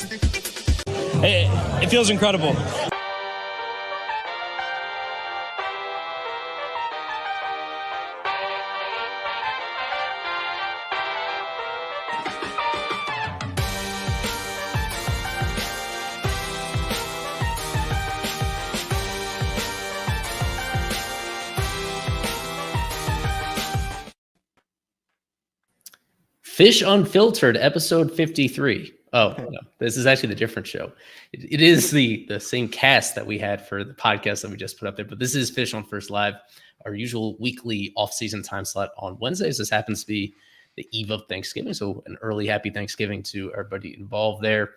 Hey, it feels incredible. Fish Unfiltered, episode 53. Oh, no, this is actually the different show. It is the same cast that we had for the podcast that we just put up there, but this is Fish on First Live, our usual weekly off-season time slot on Wednesdays. This happens to be the eve of Thanksgiving, so an early happy Thanksgiving to everybody involved there.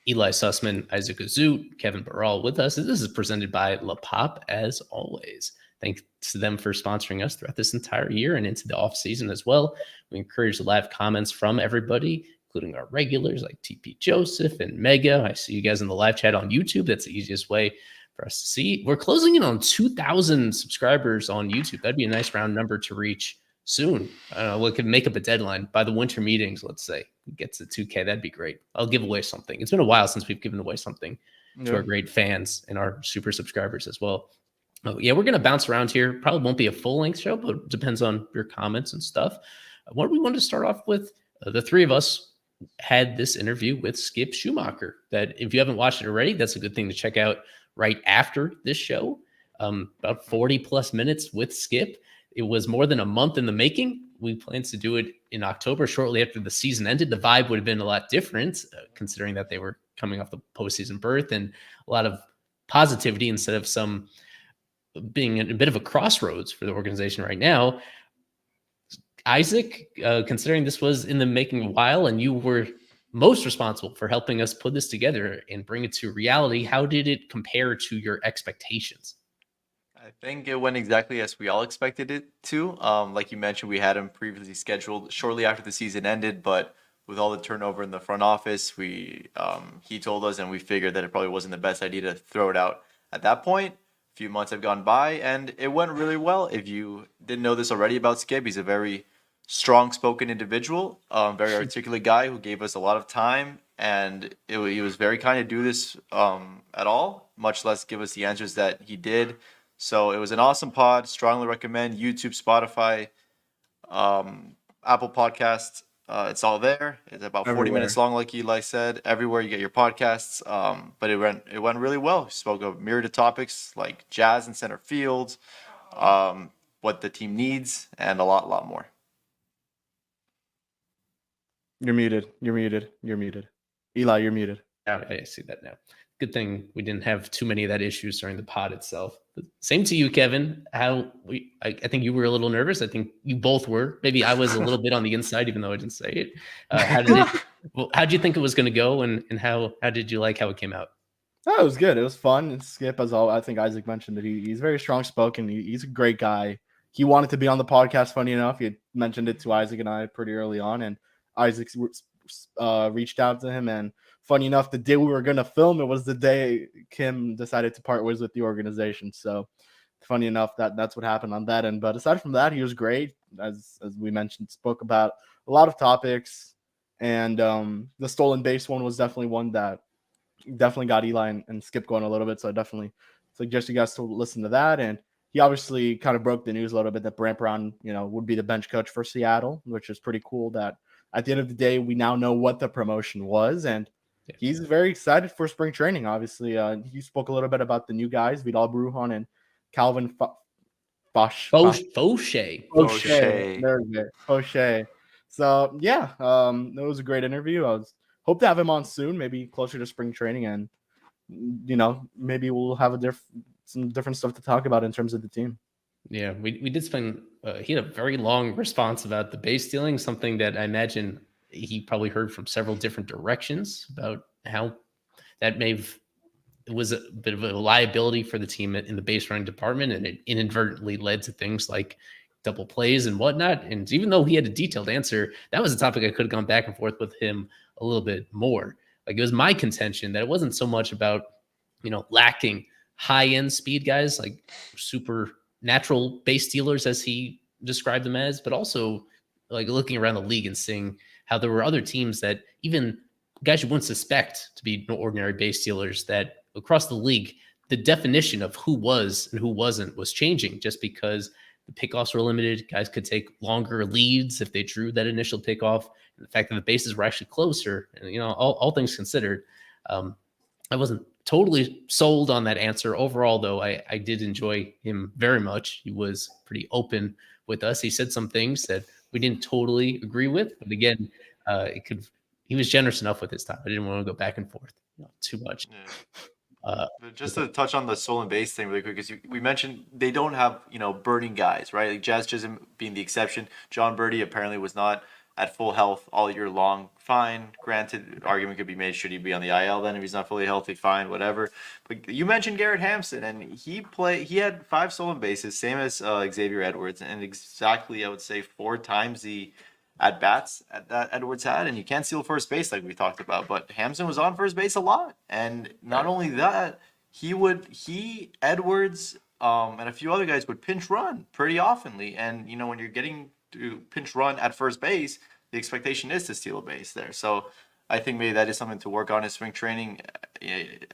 Eli Sussman, Isaac Azut, Kevin Barral with us. This is presented by La Pop, as always. Thanks to them for sponsoring us throughout this entire year and into the off season as well. We encourage live comments from everybody, including our regulars like TP Joseph and Mega. I see you guys in the live chat on YouTube. That's the easiest way for us to see. We're closing in on 2,000 subscribers on YouTube. That'd be a nice round number to reach soon. I don't know, we could make up a deadline by the winter meetings. Let's say it gets to 2K. That'd be great. I'll give away something. It's been a while since we've given away something to our great fans and our super subscribers as well. Oh, yeah, we're going to bounce around here. Probably won't be a full-length show, but it depends on your comments and stuff. What we want to start off with, the three of us had this interview with Skip Schumacher that if you haven't watched it already, that's a good thing to check out right after this show. About 40-plus minutes with Skip. It was more than a month in the making. We planned to do it in October, shortly after the season ended. The vibe would have been a lot different, considering that they were coming off the postseason berth and a lot of positivity instead of some being a bit of a crossroads for the organization right now. Isaac, considering this was in the making a while and you were most responsible for helping us put this together and bring it to reality, how did it compare to your expectations? I think it went exactly as we all expected it to. Like you mentioned, we had him previously scheduled shortly after the season ended, but with all the turnover in the front office, he told us and we figured that it probably wasn't the best idea to throw it out at that point. Few months have gone by and it went really well. If you didn't know this already about Skip, he's a very strong-spoken individual, very articulate guy who gave us a lot of time, and he was very kind to do this at all, much less give us the answers that he did. So it was an awesome pod. Strongly recommend YouTube, Spotify, Apple Podcasts. It's all there. It's about 40 minutes long, like Eli said. Everywhere you get your podcasts. But it went really well. We spoke of myriad of topics like jazz and center field, what the team needs, and a lot more. You're muted. Eli, you're muted. Oh, I see that now. Good thing we didn't have too many of that issues during the pod itself. But same to you, Kevin. I think you were a little nervous. I think you both were. Maybe I was a little bit on the inside, even though I didn't say it. How did you think it was going to go, and how did you like how it came out? Oh, it was good. It was fun. And Skip, as all I think Isaac mentioned it, he's very strong spoken. He's a great guy. He wanted to be on the podcast. Funny enough, he had mentioned it to Isaac and I pretty early on, and Isaac reached out to him, and funny enough, the day we were going to film, it was the day Kim decided to part ways with the organization. So funny enough, that's what happened on that end. But aside from that, he was great. As we mentioned, spoke about a lot of topics, and the stolen base one was definitely one that definitely got Eli and Skip going a little bit. So I definitely suggest you guys to listen to that. And he obviously kind of broke the news a little bit that Brant Brown, would be the bench coach for Seattle, which is pretty cool that at the end of the day, we now know what the promotion was, and he's very excited for spring training. Obviously, he spoke a little bit about the new guys, Vidal Brujan and Calvin Fauché. There we go. Fauché. So, yeah, it was a great interview. Hope to have him on soon, maybe closer to spring training, and, maybe we'll have some different stuff to talk about in terms of the team. Yeah, we did spend he had a very long response about the base stealing, something that I imagine he probably heard from several different directions about how that it was a bit of a liability for the team in the base running department, and it inadvertently led to things like double plays and whatnot. And even though he had a detailed answer, that was a topic I could have gone back and forth with him a little bit more. Like, it was my contention that it wasn't so much about, lacking high-end speed guys, like super natural base stealers, as he described them as, but also like looking around the league and seeing how there were other teams that even guys you wouldn't suspect to be ordinary base stealers, that across the league, the definition of who was and who wasn't was changing just because the pickoffs were limited. Guys could take longer leads if they drew that initial pickoff. And the fact that the bases were actually closer, and all things considered, I wasn't totally sold on that answer. Overall, though, I did enjoy him very much. He was pretty open with us. He said some things that we didn't totally agree with, but again, he was generous enough with his time. I didn't want to go back and forth too much. Yeah. Just to touch on the stolen base thing really quick, because we mentioned they don't have burning guys, right? Like Jazz Chisholm being the exception. John Birdie apparently was not at full health all year long. Fine, granted, argument could be made, should he be on the IL then if he's not fully healthy? Fine, whatever. But you mentioned Garrett Hampson, and he had 5 stolen bases, same as Xavier Edwards, and exactly I would say 4 times the at bats that Edwards had, and you can't steal first base like we talked about. But Hampson was on first base a lot, and not only that, Edwards, and a few other guys would pinch run pretty oftenly, and when you're getting to pinch run at first base, the expectation is to steal a base there. So I think maybe that is something to work on in spring training.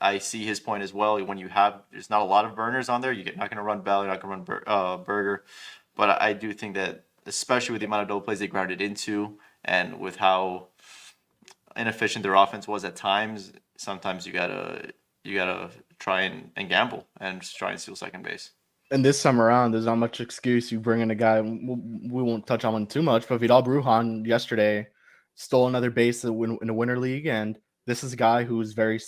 I see his point as well. When there's not a lot of burners on there, you're not going to run Bell, you're not going to run Berger, but I do think that, especially with the amount of double plays they grounded into, and with how inefficient their offense was at times, sometimes you gotta try and gamble and just try and steal second base. And this time around, there's not much excuse. You bring in a guy, we won't touch on him too much, but Vidal Brujan yesterday stole another base in a winter league, and this is a guy who's very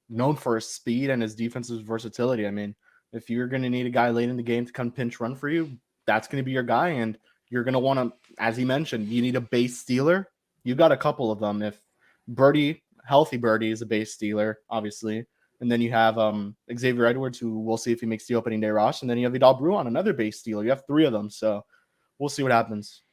known for his speed and his defensive versatility. I mean, if you're going to need a guy late in the game to come pinch run for you, that's going to be your guy, and you're going to want to, as he mentioned, you need a base stealer. You got a couple of them. If healthy Birdie is a base stealer, obviously. And then you have Xavier Edwards, who we'll see if he makes the opening day roster. And then you have Vidal Brujan, another base stealer. You have 3 of them. So we'll see what happens.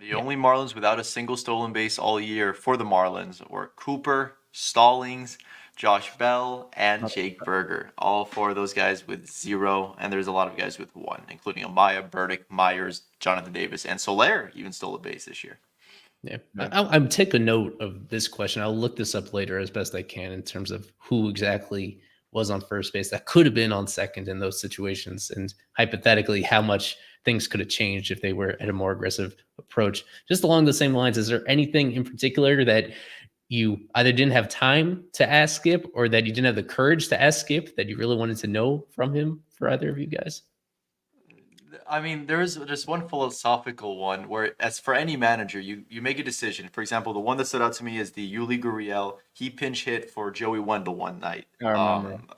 The only Marlins without a single stolen base all year for the Marlins were Cooper, Stallings, Josh Bell, and Jake Berger. All 4 of those guys with 0, and there's a lot of guys with 1, including Amaya, Burdick, Myers, Jonathan Davis, and Soler even stole a base this year. Yeah, I'll take a note of this question. I'll look this up later as best I can in terms of who exactly was on first base that could have been on second in those situations, and hypothetically how much things could have changed if they were at a more aggressive approach. Just along the same lines, is there anything in particular that you either didn't have time to ask Skip, or that you didn't have the courage to ask Skip, that you really wanted to know from him, for either of you guys? I mean, there is just one philosophical one where, as for any manager, you make a decision. For example, the one that stood out to me is the Yuli Gurriel. He pinch hit for Joey Wendell one night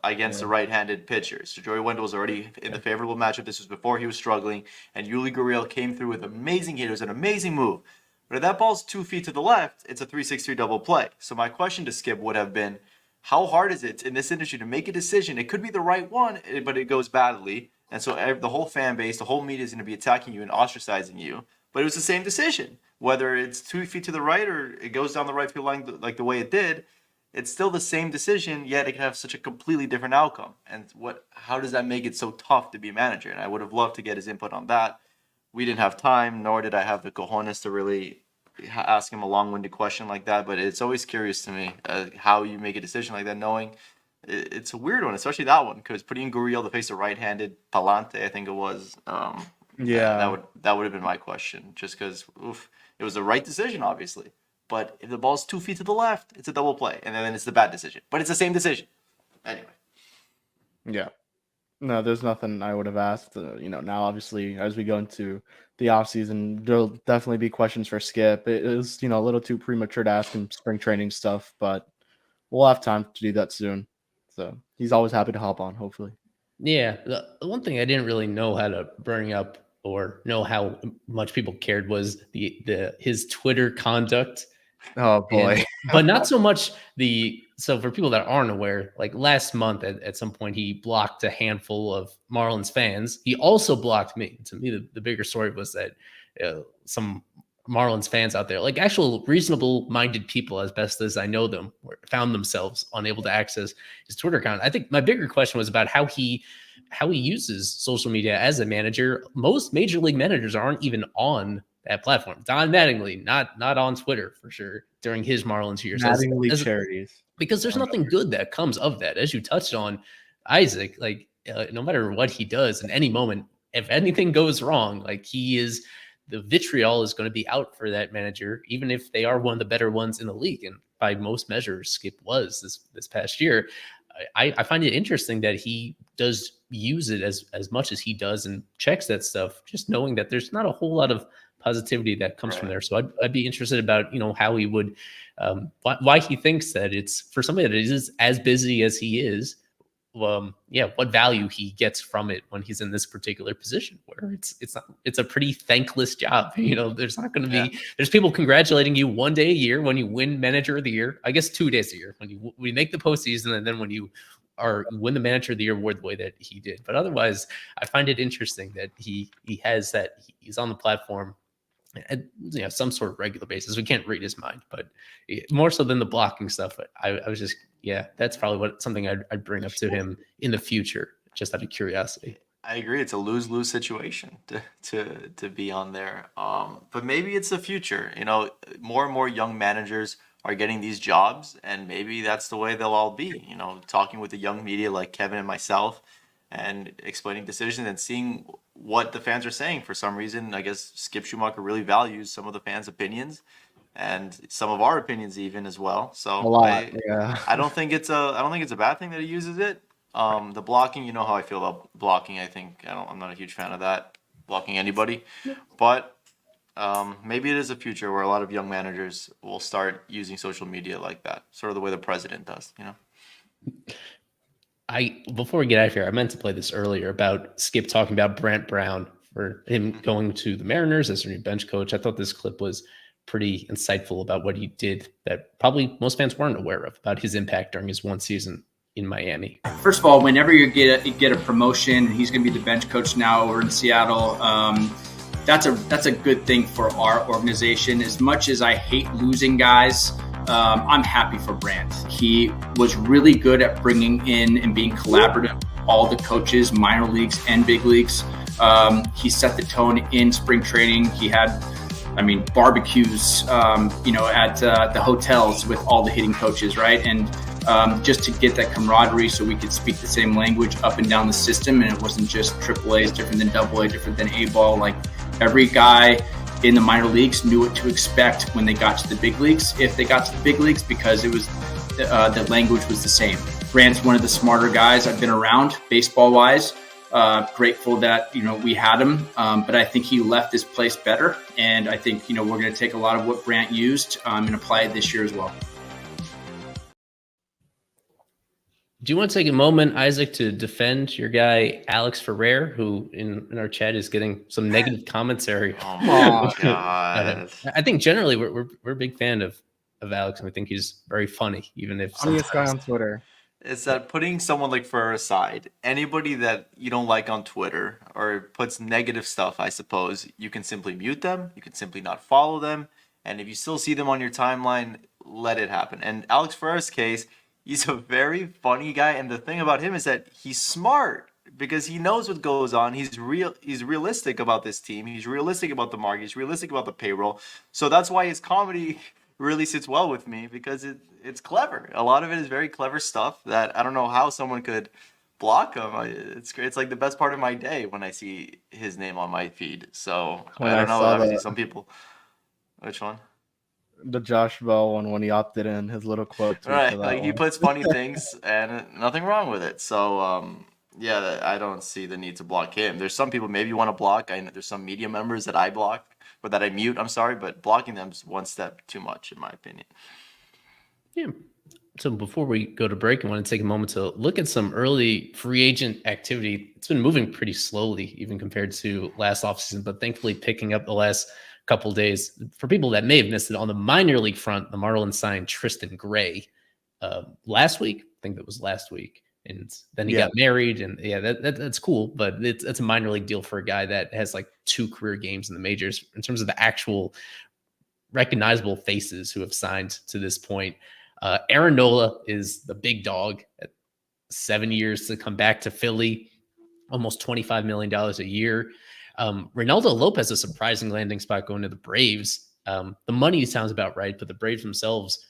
against the right-handed pitcher. So Joey Wendell was already in the favorable matchup. This was before he was struggling, and Yuli Gurriel came through with amazing hit. It was an amazing move. But if that ball's 2 feet to the left, it's a 3-6-3 double play. So my question to Skip would have been, how hard is it in this industry to make a decision? It could be the right one, but it goes badly. And so the whole fan base, the whole media is going to be attacking you and ostracizing you. But it was the same decision. Whether it's 2 feet to the right or it goes down the right field line like the way it did, it's still the same decision, yet it can have such a completely different outcome. And how does that make it so tough to be a manager? And I would have loved to get his input on that. We didn't have time, nor did I have the cojones to really ask him a long-winded question like that. But it's always curious to me how you make a decision like that, knowing it's a weird one, especially that one, because putting Gurriel to face a right-handed Palante, I think it was. That would have been my question, just because it was the right decision, obviously. But if the ball's 2 feet to the left, it's a double play, and then it's the bad decision. But it's the same decision. Anyway. Yeah. No, there's nothing I would have asked. Now, obviously, as we go into the offseason, there'll definitely be questions for Skip. It is, a little too premature to ask him spring training stuff, but we'll have time to do that soon. So he's always happy to hop on, hopefully. Yeah. The one thing I didn't really know how to bring up or know how much people cared was his Twitter conduct. Oh, boy. But not so much so for people that aren't aware, like last month at some point, he blocked a handful of Marlins fans. He also blocked me. To me, the bigger story was that some Marlins fans out there, like actual reasonable-minded people, as best as I know them, found themselves unable to access his Twitter account. I think my bigger question was about how he uses social media as a manager. Most major league managers aren't even on that platform. Don Mattingly, not on Twitter for sure during his Marlins years. Mattingly charities. Because there's nothing good that comes of that. As you touched on, Isaac, like no matter what he does in any moment, if anything goes wrong, like the vitriol is going to be out for that manager, even if they are one of the better ones in the league. And by most measures, Skip was this past year. I find it interesting that he does use it as much as he does and checks that stuff, just knowing that there's not a whole lot of positivity that comes from there. So I'd be interested about, how he would, why he thinks that it's for somebody that is as busy as he is. What value he gets from it when he's in this particular position where it's a pretty thankless job. There's not going to be, there's people congratulating you one day a year when you win manager of the year, I guess 2 days a year when we make the postseason, and then when you win the manager of the year award the way that he did. But otherwise, I find it interesting that he has that he's on the platform at some sort of regular basis. We can't read his mind, but more so than the blocking stuff. I was just, that's probably something I'd bring up to him in the future, just out of curiosity. I agree. It's a lose-lose situation to be on there. But maybe it's the future. More and more young managers are getting these jobs, and maybe that's the way they'll all be. Talking with the young media like Kevin and myself, and explaining decisions and seeing what the fans are saying. For some reason, I guess Skip Schumacher really values some of the fans' opinions and some of our opinions even as well. So A lot, I don't think it's a bad thing that he uses it. The blocking, you know how I feel about blocking. I'm not a huge fan of that, blocking anybody. But maybe it is a future where a lot of young managers will start using social media like that, sort of the way the president does, Before we get out of here, I meant to play this earlier about Skip talking about Brant Brown for him going to the Mariners as their new bench coach. I thought this clip was pretty insightful about what he did that probably most fans weren't aware of, about his impact during his one season in Miami. First of all, whenever you get a promotion, he's going to be the bench coach now over in Seattle. That's a good thing for our organization. As much as I hate losing guys, I'm happy for Brant. He was really good at bringing in and being collaborative with all the coaches, minor leagues and big leagues. He set the tone in spring training. He had, barbecues, at the hotels with all the hitting coaches, right? And just to get that camaraderie so we could speak the same language up and down the system. And it wasn't just AAA is different than AA, different than A-ball. Like every guy in the minor leagues knew what to expect when they got to the big leagues, if they got to the big leagues, because it was the language was the same. Brant's one of the smarter guys I've been around baseball-wise. Grateful that, we had him, but I think he left this place better. And I think, we're going to take a lot of what Brant used and apply it this year as well. Do you want to take a moment, Isaac, to defend your guy, Alex Ferrer, who in our chat is getting some negative commentary? Oh my God. I think generally we're a big fan of Alex, and we think he's very funny, even if Funniest guy on Twitter. It's that putting someone like Ferrer aside, anybody that you don't like on Twitter or puts negative stuff, I suppose, you can simply mute them. You can simply not follow them. And if you still see them on your timeline, let it happen. And Alex Ferrer's case, he's a very funny guy. And the thing about him is that he's smart because he knows what goes on. He's realistic about this team. He's realistic about the market. He's realistic about the payroll. So that's why his comedy really sits well with me, because it's clever. A lot of it is very clever stuff that I don't know how someone could block him. It's great. It's like the best part of my day when I see his name on my feed. So I don't know. Obviously, some people. Which one? The Josh Bell one when he opted in, his little quote. Right, like he puts funny things and nothing wrong with it. So I don't see the need to block him. There's some people maybe you want to block. There's some media members that I block. Or that I mute, I'm sorry, but blocking them is one step too much, in my opinion. Yeah. So before we go to break, I want to take a moment to look at some early free agent activity. It's been moving pretty slowly, even compared to last offseason, but thankfully picking up the last couple days. For people that may have missed it, on the minor league front, the Marlins signed Tristan Gray last week. I think that was last week. And then he got married, and that's cool, but it's a minor league deal for a guy that has like 2 career games in the majors in terms of the actual recognizable faces who have signed to this point. Aaron Nola is the big dog at 7 years to come back to Philly, almost $25 million a year. Reynaldo Lopez, a surprising landing spot going to the Braves. The money sounds about right, but the Braves themselves,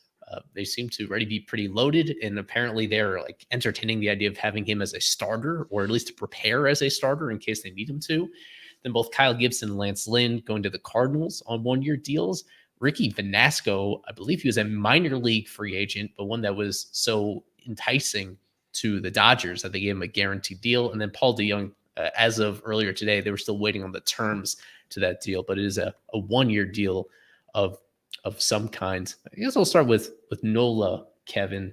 they seem to already be pretty loaded, and apparently they're like entertaining the idea of having him as a starter, or at least to prepare as a starter in case they need him to. Then both Kyle Gibson and Lance Lynn going to the Cardinals on one-year deals. Ricky Vanasco, I believe he was a minor league free agent, but one that was so enticing to the Dodgers that they gave him a guaranteed deal. And then Paul DeYoung, as of earlier today, they were still waiting on the terms to that deal, but it is a one-year deal of some kind. I guess I'll start with Nola, Kevin.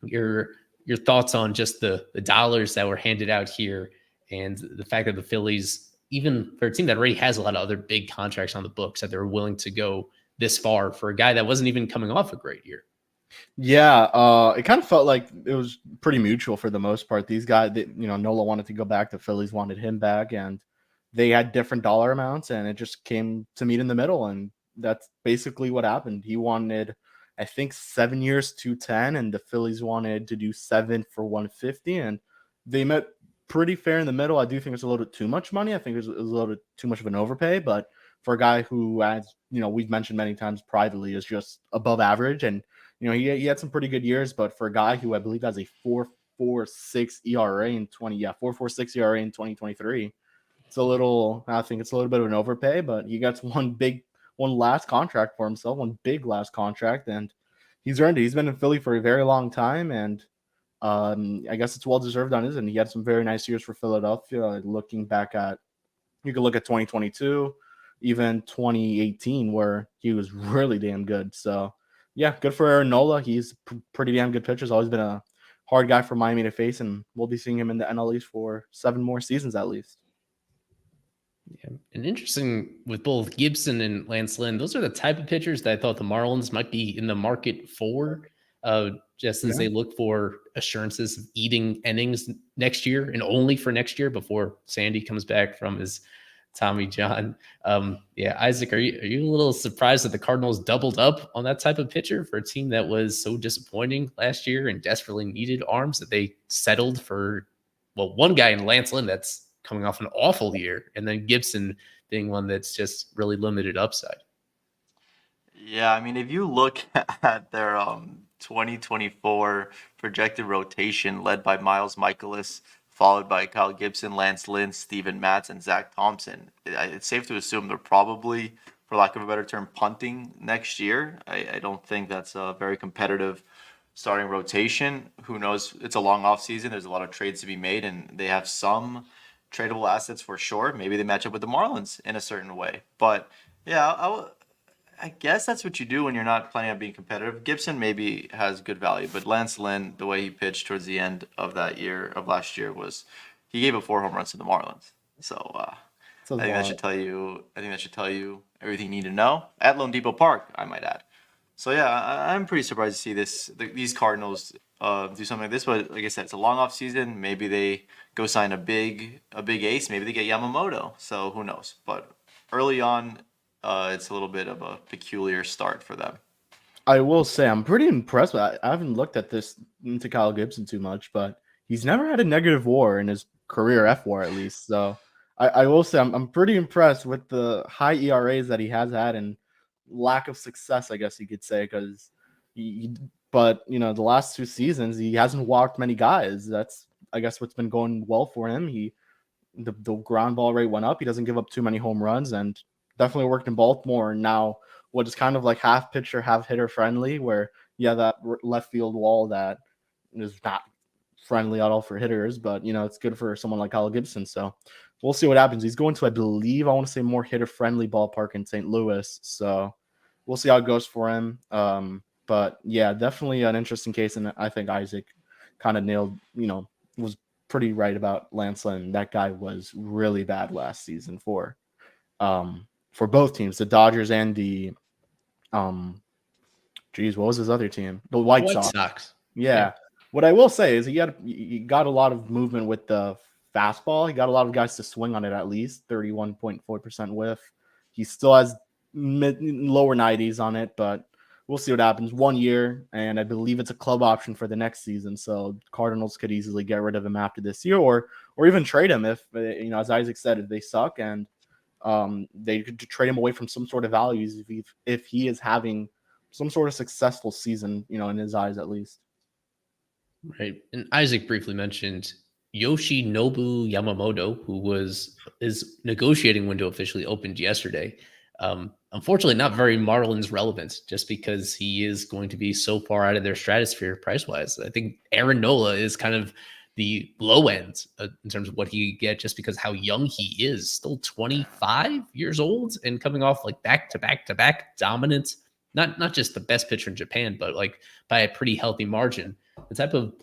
Your thoughts on just the dollars that were handed out here and the fact that the Phillies, even for a team that already has a lot of other big contracts on the books, that they're willing to go this far for a guy that wasn't even coming off a great year. Yeah, it kind of felt like it was pretty mutual for the most part. These guys, Nola wanted to go back, the Phillies wanted him back, and they had different dollar amounts, and it just came to meet in the middle, and that's basically what happened. He wanted, I think, 7 years, 210, and the Phillies wanted to do 7 for 150, and they met pretty fair in the middle. I do think it's a little bit too much money. I think it was a little bit too much of an overpay, but for a guy who, as we've mentioned many times privately, is just above average, and he had some pretty good years, but for a guy who I believe has a 4.46 ERA in 4.46 ERA in 2023, I think it's a little bit of an overpay, but he gets one last contract for himself, one big last contract, and he's earned it. He's been in Philly for a very long time, and I guess it's well deserved on his end. He had some very nice years for Philadelphia. Looking back at, you could look at 2022, even 2018, where he was really damn good. So yeah, good for Aaron Nola. He's pretty damn good pitcher. He's always been a hard guy for Miami to face, and we'll be seeing him in the NL East for 7 more seasons at least. Yeah, and interesting with both Gibson and Lance Lynn, those are the type of pitchers that I thought the Marlins might be in the market for, just since they look for assurances of eating innings next year and only for next year before Sandy comes back from his Tommy John. Isaac, are you a little surprised that the Cardinals doubled up on that type of pitcher for a team that was so disappointing last year and desperately needed arms, that they settled for, one guy in Lance Lynn that's coming off an awful year, and then Gibson being one that's just really limited upside? Yeah, I mean, if you look at their 2024 projected rotation led by Miles Michaelis, followed by Kyle Gibson, Lance Lynn, Steven Matz, and Zach Thompson, it's safe to assume they're probably, for lack of a better term, punting next year. I don't think that's a very competitive starting rotation. Who knows? It's a long offseason. There's a lot of trades to be made, and they have some tradable assets for sure. Maybe they match up with the Marlins in a certain way. But yeah, I guess that's what you do when you're not planning on being competitive. Gibson maybe has good value, but Lance Lynn, the way he pitched towards the end of last year, was he gave up 4 home runs to the I think that should tell you. I think that should tell you everything you need to know at Lone Depot Park, I might add. So yeah, I'm pretty surprised to see these Cardinals do something like this. But like I said, it's a long off season. Maybe they go sign a big ace. Maybe they get Yamamoto. So who knows? But early on, it's a little bit of a peculiar start for them. I will say I'm pretty impressed. I haven't looked at this into Kyle Gibson too much, but he's never had a negative WAR in his career, FWAR at least. So I will say I'm pretty impressed with the high ERAs that he has had and lack of success, I guess you could say, because the last 2 seasons he hasn't walked many guys. That's, I guess, what's been going well for him. The ground ball rate went up. He doesn't give up too many home runs, and definitely worked in Baltimore. Now what is kind of like half pitcher, half hitter friendly, where that left field wall that is not friendly at all for hitters, but it's good for someone like Kyle Gibson. So we'll see what happens. He's going to, I believe, I want to say more hitter friendly ballpark in St. Louis. So we'll see how it goes for him. But yeah, definitely an interesting case. And I think Isaac kind of nailed, was pretty right about Lance Lynn. That guy was really bad last season for both teams, the Dodgers and the what was his other team? The White Sox. Yeah. What I will say is he got a lot of movement with the fastball. He got a lot of guys to swing on it, at least 31.4% whiff. He still has lower 90s on it, but we'll see what happens. 1 year, and I believe it's a club option for the next season. So Cardinals could easily get rid of him after this year, or even trade him if, as Isaac said, if they suck, and they could trade him away from some sort of values if he is having some sort of successful season, in his eyes at least. Right. And Isaac briefly mentioned Yoshinobu Yamamoto, who his negotiating window officially opened yesterday. Unfortunately, not very Marlins relevant, just because he is going to be so far out of their stratosphere price-wise. I think Aaron Nola is kind of the low end in terms of what he get, just because how young he is, still 25 years old and coming off like back-to-back dominant, not just the best pitcher in Japan, but like by a pretty healthy margin. The type of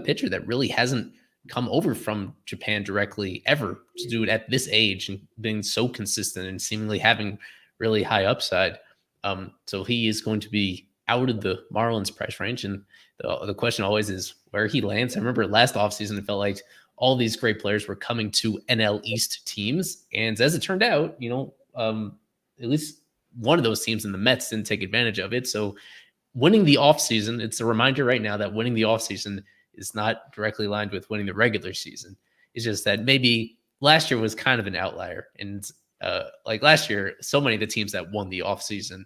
pitcher that really hasn't come over from Japan directly ever to do it at this age and being so consistent and seemingly having really high upside. So he is going to be out of the Marlins price range. And the question always is where he lands. I remember last offseason, it felt like all these great players were coming to NL East teams. And as it turned out, at least one of those teams in the Mets didn't take advantage of it. So winning the offseason, it's a reminder right now that winning the offseason is not directly aligned with winning the regular season. It's just that maybe last year was kind of an outlier. And like last year, so many of the teams that won the offseason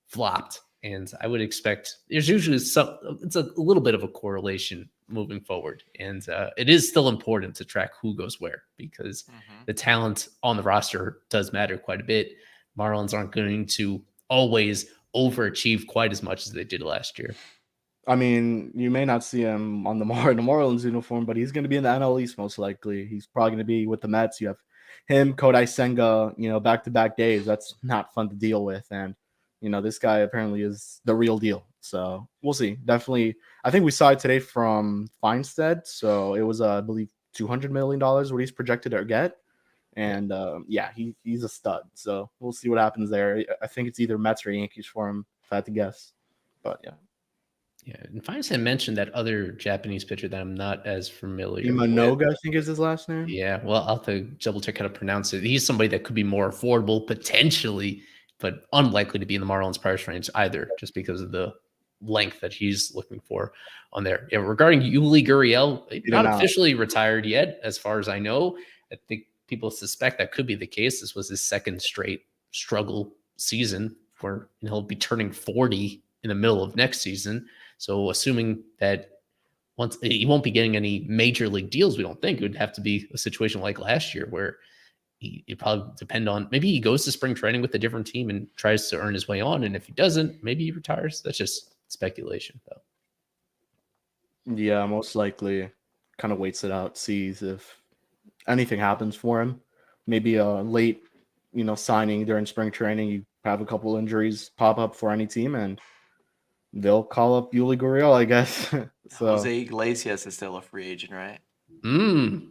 flopped. And I would expect there's usually it's a little bit of a correlation moving forward. And it is still important to track who goes where, because the talent on the roster does matter quite a bit. Marlins aren't going to always overachieve quite as much as they did last year. I mean, you may not see him on the Marlins uniform, but he's going to be in the NL East most likely. He's probably going to be with the Mets. You have him, Kodai Senga, back-to-back days. That's not fun to deal with. And, this guy apparently is the real deal. So we'll see. Definitely. I think we saw it today from Feinstead. So it was, I believe, $200 million what he's projected to get. And, he's a stud. So we'll see what happens there. I think it's either Mets or Yankees for him, if I had to guess. But, yeah. Yeah, and Feinstein mentioned that other Japanese pitcher that I'm not as familiar Imanoga, with. I think is his last name. Yeah, well, I'll have to double check how to pronounce it. He's somebody that could be more affordable potentially, but unlikely to be in the Marlins price range either, just because of the length that he's looking for on there. Yeah, regarding Yuli Gurriel, not officially retired yet, as far as I know. I think people suspect that could be the case. This was his second straight struggle season, where he'll be turning 40 in the middle of next season. So assuming that once he won't be getting any major league deals, we don't think it would have to be a situation like last year where it probably depend on, maybe he goes to spring training with a different team and tries to earn his way on. And if he doesn't, maybe he retires. That's just speculation though. Yeah, most likely kind of waits it out, sees if anything happens for him. Maybe a late, signing during spring training. You have a couple injuries pop up for any team and they'll call up Yuli Gurriel, I guess. So Jose Iglesias is still a free agent, right?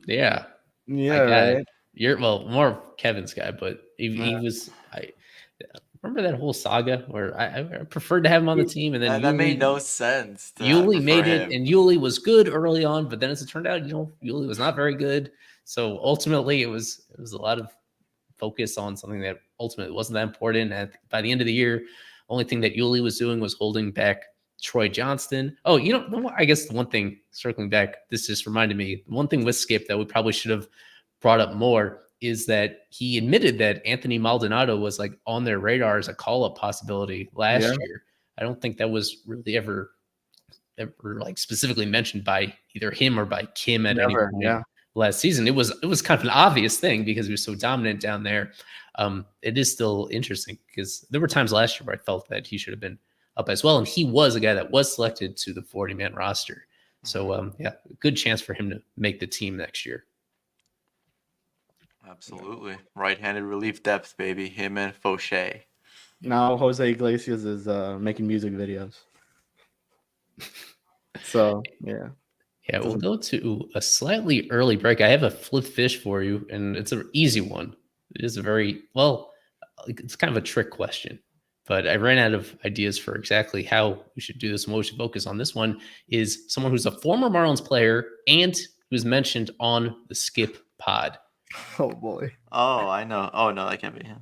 Yeah. Yeah, right. You're more of Kevin's guy, but he was. I remember that whole saga where I preferred to have him on the team, and then that made no sense. Yuli made it, and Yuli was good early on, but then as it turned out, Yuli was not very good. So ultimately, it was a lot of focus on something that ultimately wasn't that important. And by the end of the year, only thing that Yuli was doing was holding back Troy Johnston. Oh, I guess the one thing, circling back, this just reminded me, one thing with Skip that we probably should have brought up more is that he admitted that Anthony Maldonado was like on their radar as a call-up possibility last year. I don't think that was really ever like specifically mentioned by either him or by Kim at any point last season. It was kind of an obvious thing because he was so dominant down there. It is still interesting because there were times last year where I felt that he should have been up as well. And he was a guy that was selected to the 40-man roster. So, good chance for him to make the team next year. Absolutely. Right-handed relief depth, baby. Him and Fauché. Now Jose Iglesias is making music videos. So, yeah. Yeah, we'll go to a slightly early break. I have a flip fish for you, and it's an easy one. It is it's kind of a trick question, but I ran out of ideas for exactly how we should do this. And what we should focus on this one is someone who's a former Marlins player and who's mentioned on the Skip pod. Oh, boy. Oh, I know. Oh, no, that can't be him.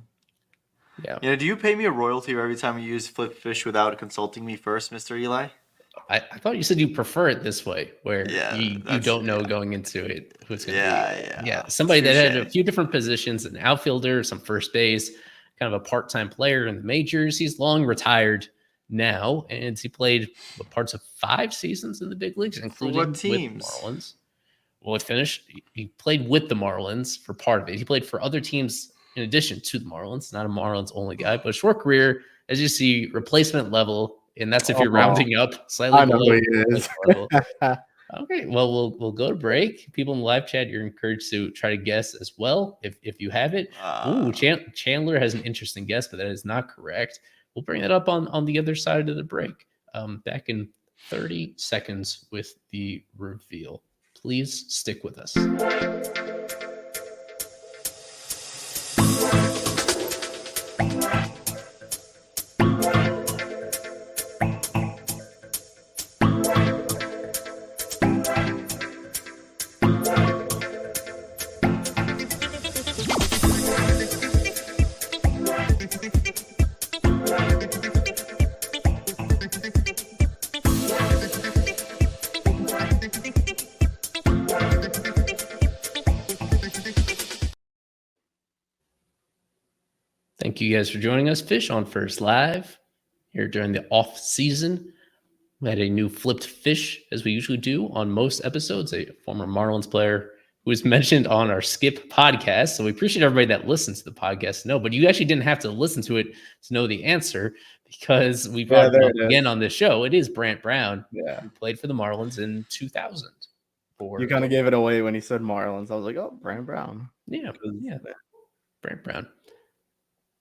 Yeah. You know, do you pay me a royalty every time you use Flip Fish without consulting me first, Mr. Eli? I thought you said you prefer it this way, where Yeah, you don't know going into it who's going to be. Yeah, somebody that had a few different positions, an outfielder, some first base, kind of a part-time player in the majors. He's long retired now, and he played parts of 5 seasons in the big leagues, including with the Marlins. Well, he played with the Marlins for part of it. He played for other teams in addition to the Marlins, not a Marlins only guy, but a short career, as you see, replacement level. And that's if you're rounding up slightly I know below. who he is. Okay, well, we'll go to break. People in the live chat, you're encouraged to try to guess as well if you have it. Chandler has an interesting guess, but that is not correct. We'll bring that up on the other side of the break. Back in 30 seconds with the reveal. Please stick with us. Thank you guys for joining us. Fish on First Live here during the off season. We had a new flipped fish, as we usually do on most episodes, a former Marlins player who was mentioned on our Skip podcast. So we appreciate everybody that listens to the podcast. No, but you actually didn't have to listen to it to know the answer, because we brought it up again on this show. It is Brant Brown, who played for the Marlins in 2000. You kind of gave it away when he said Marlins. I was like, oh, Brant Brown. Yeah. Brant Brown.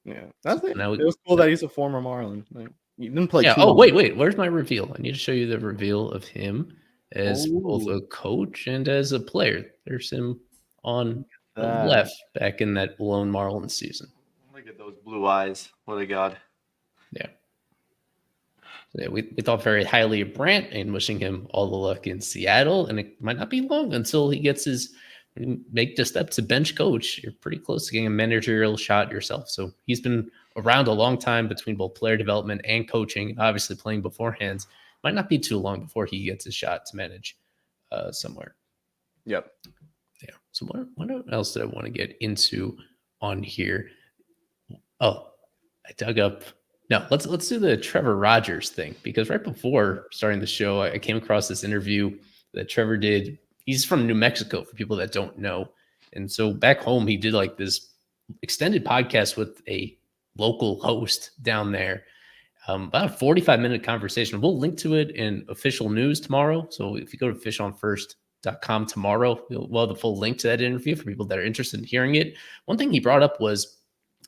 Yeah, that's it. Now It was cool that he's a former Marlin. Like, he didn't play. Yeah. Too Oh, long. wait. Where's my reveal? I need to show you the reveal of him as both a coach and as a player. There's him on the left back in that lone Marlins season. Look at those blue eyes. What a god. Yeah, we thought very highly of Brant and wishing him all the luck in Seattle. And it might not be long until he gets make the step to bench coach. You're pretty close to getting a managerial shot yourself. So he's been around a long time between both player development and coaching, and obviously playing beforehand. Might not be too long before he gets a shot to manage somewhere. Yep. Yeah. So what else did I want to get into on here? Oh, I dug up. No, let's do the Trevor Rogers thing, because right before starting the show, I came across this interview that Trevor did. He's from New Mexico, for people that don't know. And so back home, he did like this extended podcast with a local host down there. About a 45-minute conversation. We'll link to it in official news tomorrow. So if you go to fishonfirst.com tomorrow, we'll have the full link to that interview for people that are interested in hearing it. One thing he brought up was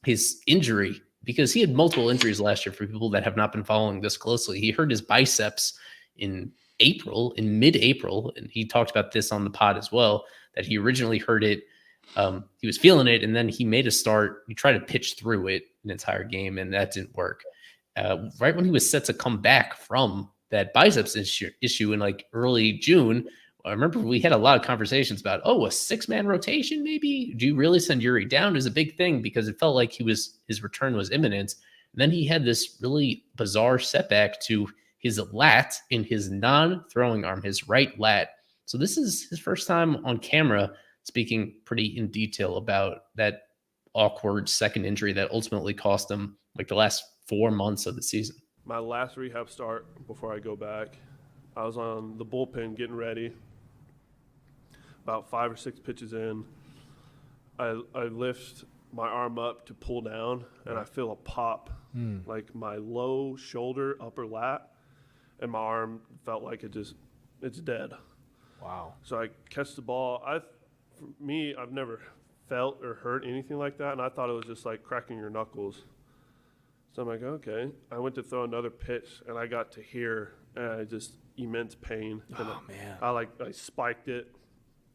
his injury, because he had multiple injuries last year. For people that have not been following this closely, he hurt his biceps in mid-April, and he talked about this on the pod as well, that he originally hurt it. He was feeling it, and then he made a start. He tried to pitch through it an entire game, and that didn't work. Right when he was set to come back from that biceps issue in like early June, I remember we had a lot of conversations about, a 6-man rotation, maybe? Do you really send Yuri down? Is a big thing, because it felt like his return was imminent. And then he had this really bizarre setback to his lat in his non-throwing arm, his right lat. So this is his first time on camera speaking pretty in detail about that awkward second injury that ultimately cost him like the last 4 months of the season. My last rehab start before I go back, I was on the bullpen getting ready. About 5 or 6 pitches in, I lift my arm up to pull down, and I feel a pop, like my low shoulder, upper lat, and my arm felt like it's dead. Wow. So I catch the ball. For me, I've never felt or heard anything like that, and I thought it was just like cracking your knuckles. So I'm like, okay. I went to throw another pitch, and I got to hear just immense pain. Man. I spiked it,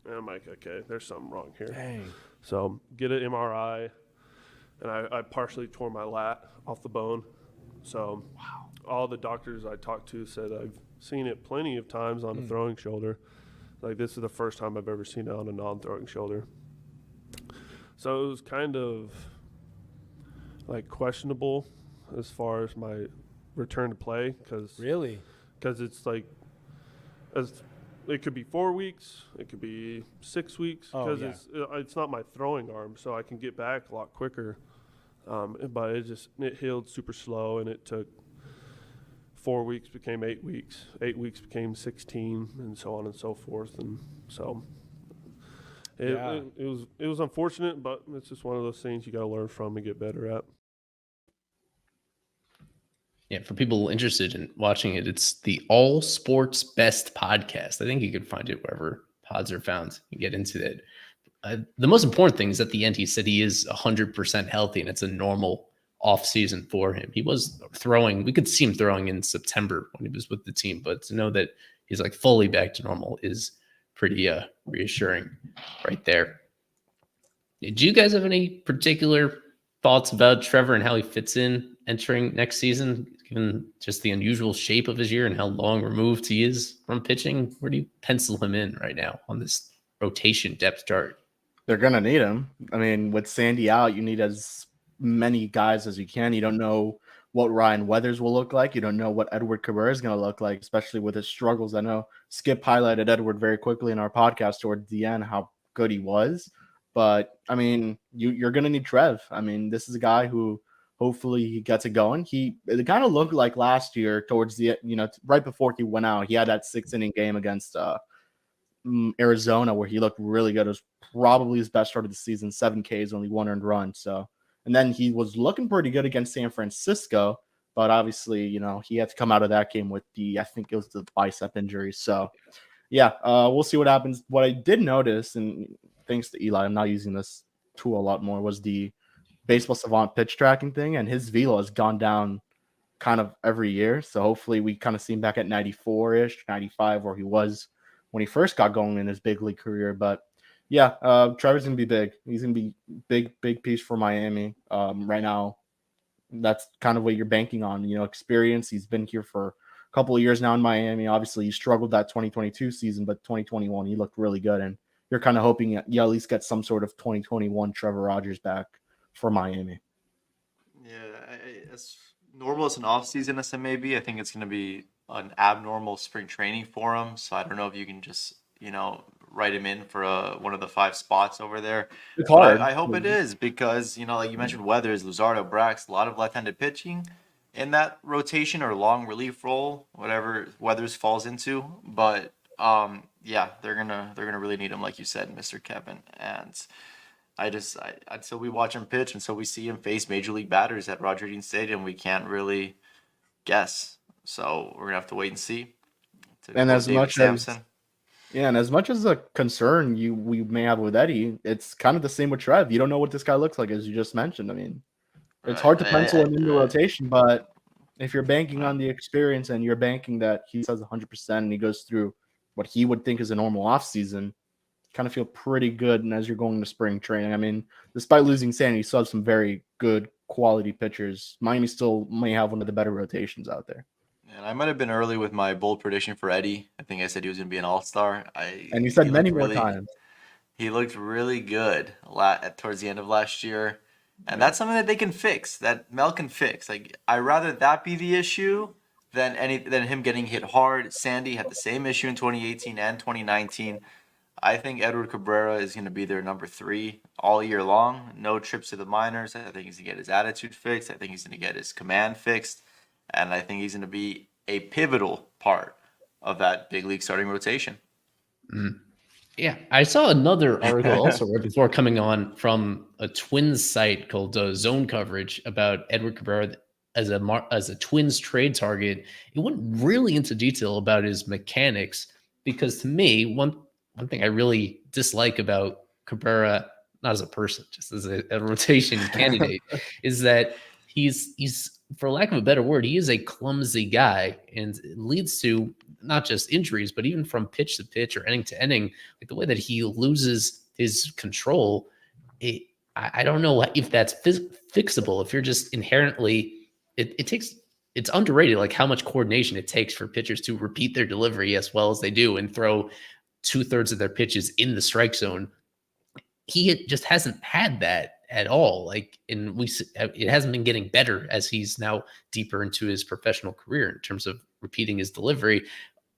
and I'm like, okay, there's something wrong here. Dang. So get an MRI, and I partially tore my lat off the bone. So all the doctors I talked to said I've seen it plenty of times on a throwing shoulder. Like, this is the first time I've ever seen it on a non-throwing shoulder. So it was kind of like questionable as far as my return to play because Really? it's like as it could be 4 weeks, it could be 6 weeks Oh, because yeah. it's not my throwing arm, so I can get back a lot quicker. But it healed super slow, and it took 4 weeks became 8 weeks, 8 weeks became 16, and so on and so forth. And so it was unfortunate, but it's just one of those things you got to learn from and get better at. Yeah, for people interested in watching it, it's the All Sports Best podcast. I think you can find it wherever pods are found. You get into it. The most important thing is at the end, he said he is 100% healthy and it's a normal off season for him. He was throwing, we could see him throwing in September when he was with the team, but to know that he's like fully back to normal is pretty reassuring right there. Did you guys have any particular thoughts about Trevor and how he fits in entering next season, given just the unusual shape of his year and how long removed he is from pitching? Where do you pencil him in right now on this rotation depth chart? They're gonna need him. I mean, with Sandy out, you need as many guys as you can. You don't know what Ryan Weathers will look like. You don't know what Edward Cabrera is going to look like, especially with his struggles. I know Skip highlighted Edward very quickly in our podcast towards the end, how good he was. But, I mean, you're going to need Trev. I mean, this is a guy who hopefully he gets it going. It kind of looked like last year towards the, right before he went out, he had that 6-inning game against Arizona where he looked really good. It was probably his best start of the season, 7 Ks, only 1 earned run. So, and then he was looking pretty good against San Francisco, but obviously, he had to come out of that game with I think it was the bicep injury. So, yeah, we'll see what happens. What I did notice, and thanks to Eli, I'm not using this tool a lot more, was the Baseball Savant pitch tracking thing, and his velo has gone down kind of every year. So hopefully we kind of see him back at 94-ish, 95, where he was when he first got going in his big league career. But yeah, Trevor's going to be big. He's going to be big piece for Miami. Right now, that's kind of what you're banking on, experience. He's been here for a couple of years now in Miami. Obviously, he struggled that 2022 season, but 2021, he looked really good. And you're kind of hoping you at least get some sort of 2021 Trevor Rogers back for Miami. Yeah, as normal as an offseason as it may be, I think it's going to be an abnormal spring training for him. So I don't know if you can just, write him in for one of the 5 spots over there. It's hard. I hope it is because, like you mentioned, Weathers, Luzardo, Brax, a lot of left-handed pitching in that rotation or long relief role, whatever Weathers falls into. But yeah, they're gonna really need him, like you said, Mr. Kevin. And until we watch him pitch, until we see him face major league batters at Roger Dean Stadium, we can't really guess. So we're gonna have to wait and see. And as much as a concern we may have with Eddie, it's kind of the same with Trev. You don't know what this guy looks like, as you just mentioned. I mean, it's hard to pencil him into rotation, but if you're banking on the experience and you're banking that he says 100% and he goes through what he would think is a normal offseason, kind of feel pretty good. And as you're going to spring training, I mean, despite losing Sandy, you still have some very good quality pitchers. Miami still may have one of the better rotations out there. And I might have been early with my bold prediction for Eddie. I think I said he was going to be an all-star. And you said many more times. He looked really good towards the end of last year. And that's something that they can fix, that Mel can fix. Like, I'd rather that be the issue than him getting hit hard. Sandy had the same issue in 2018 and 2019. I think Edward Cabrera is going to be their number 3 all year long. No trips to the minors. I think he's going to get his attitude fixed. I think he's going to get his command fixed. And I think he's going to be a pivotal part of that big league starting rotation. Yeah, I saw another article also right before coming on from a Twins site called Zone Coverage about Edward Cabrera as a Twins trade target. It went really into detail about his mechanics because to me, one thing I really dislike about Cabrera, not as a person, just as a rotation candidate, is that he's for lack of a better word, he is a clumsy guy, and it leads to not just injuries, but even from pitch to pitch or inning to inning, like the way that he loses his control. I don't know if that's fixable. If you're just inherently, it's underrated, like how much coordination it takes for pitchers to repeat their delivery as well as they do and throw 2/3 of their pitches in the strike zone. He just hasn't had that. at all. Like, and it hasn't been getting better as he's now deeper into his professional career in terms of repeating his delivery.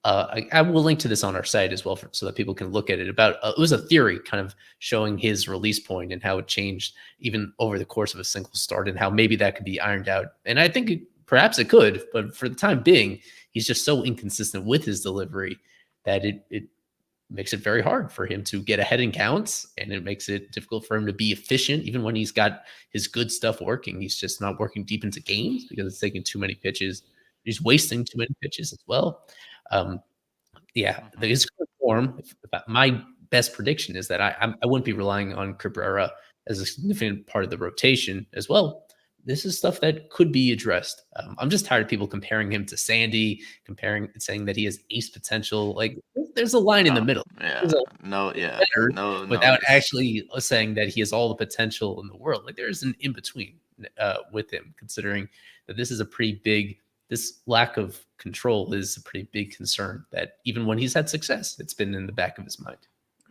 I will link to this on our site as well so that people can look at it. It was a theory kind of showing his release point and how it changed even over the course of a single start and how maybe that could be ironed out. And I think perhaps it could, but for the time being, he's just so inconsistent with his delivery that it makes it very hard for him to get ahead in counts, and it makes it difficult for him to be efficient even when he's got his good stuff working. He's just not working deep into games because it's taking too many pitches. He's wasting too many pitches as well. His form. My best prediction is that I wouldn't be relying on Cabrera as a significant part of the rotation as well. This is stuff that could be addressed. I'm just tired of people comparing him to Sandy, saying that he has ace potential. Like, there's a line in the middle. Without actually saying that he has all the potential in the world. Like, there's an in between with him, considering that this lack of control is a pretty big concern. That even when he's had success, it's been in the back of his mind.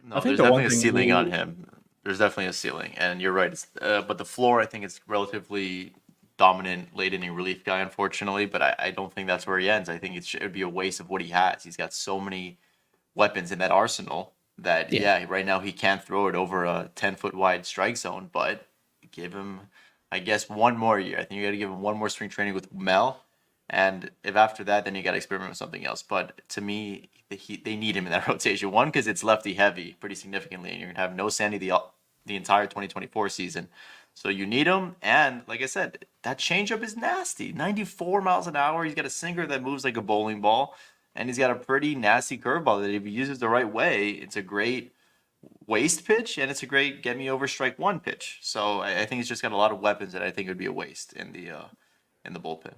No, I think there's definitely a ceiling on him. There's definitely a ceiling, and you're right. But the floor, I think, is relatively dominant late inning relief guy, unfortunately. But I don't think that's where he ends. I think it would be a waste of what he has. He's got so many weapons in that arsenal that right now he can't throw it over a 10-foot wide strike zone. But give him, I guess, one more year. I think you got to give him one more spring training with Mel, and if after that, then you got to experiment with something else. But to me, they need him in that rotation. One, because it's lefty heavy pretty significantly, and you're gonna have no Sandy the entire 2024 season. So you need him, and like I said, that changeup is nasty. 94 miles an hour. He's got a sinker that moves like a bowling ball, and he's got a pretty nasty curveball that if he uses the right way, it's a great waste pitch, and it's a great get me over strike one pitch. So I think he's just got a lot of weapons that I think would be a waste in the bullpen.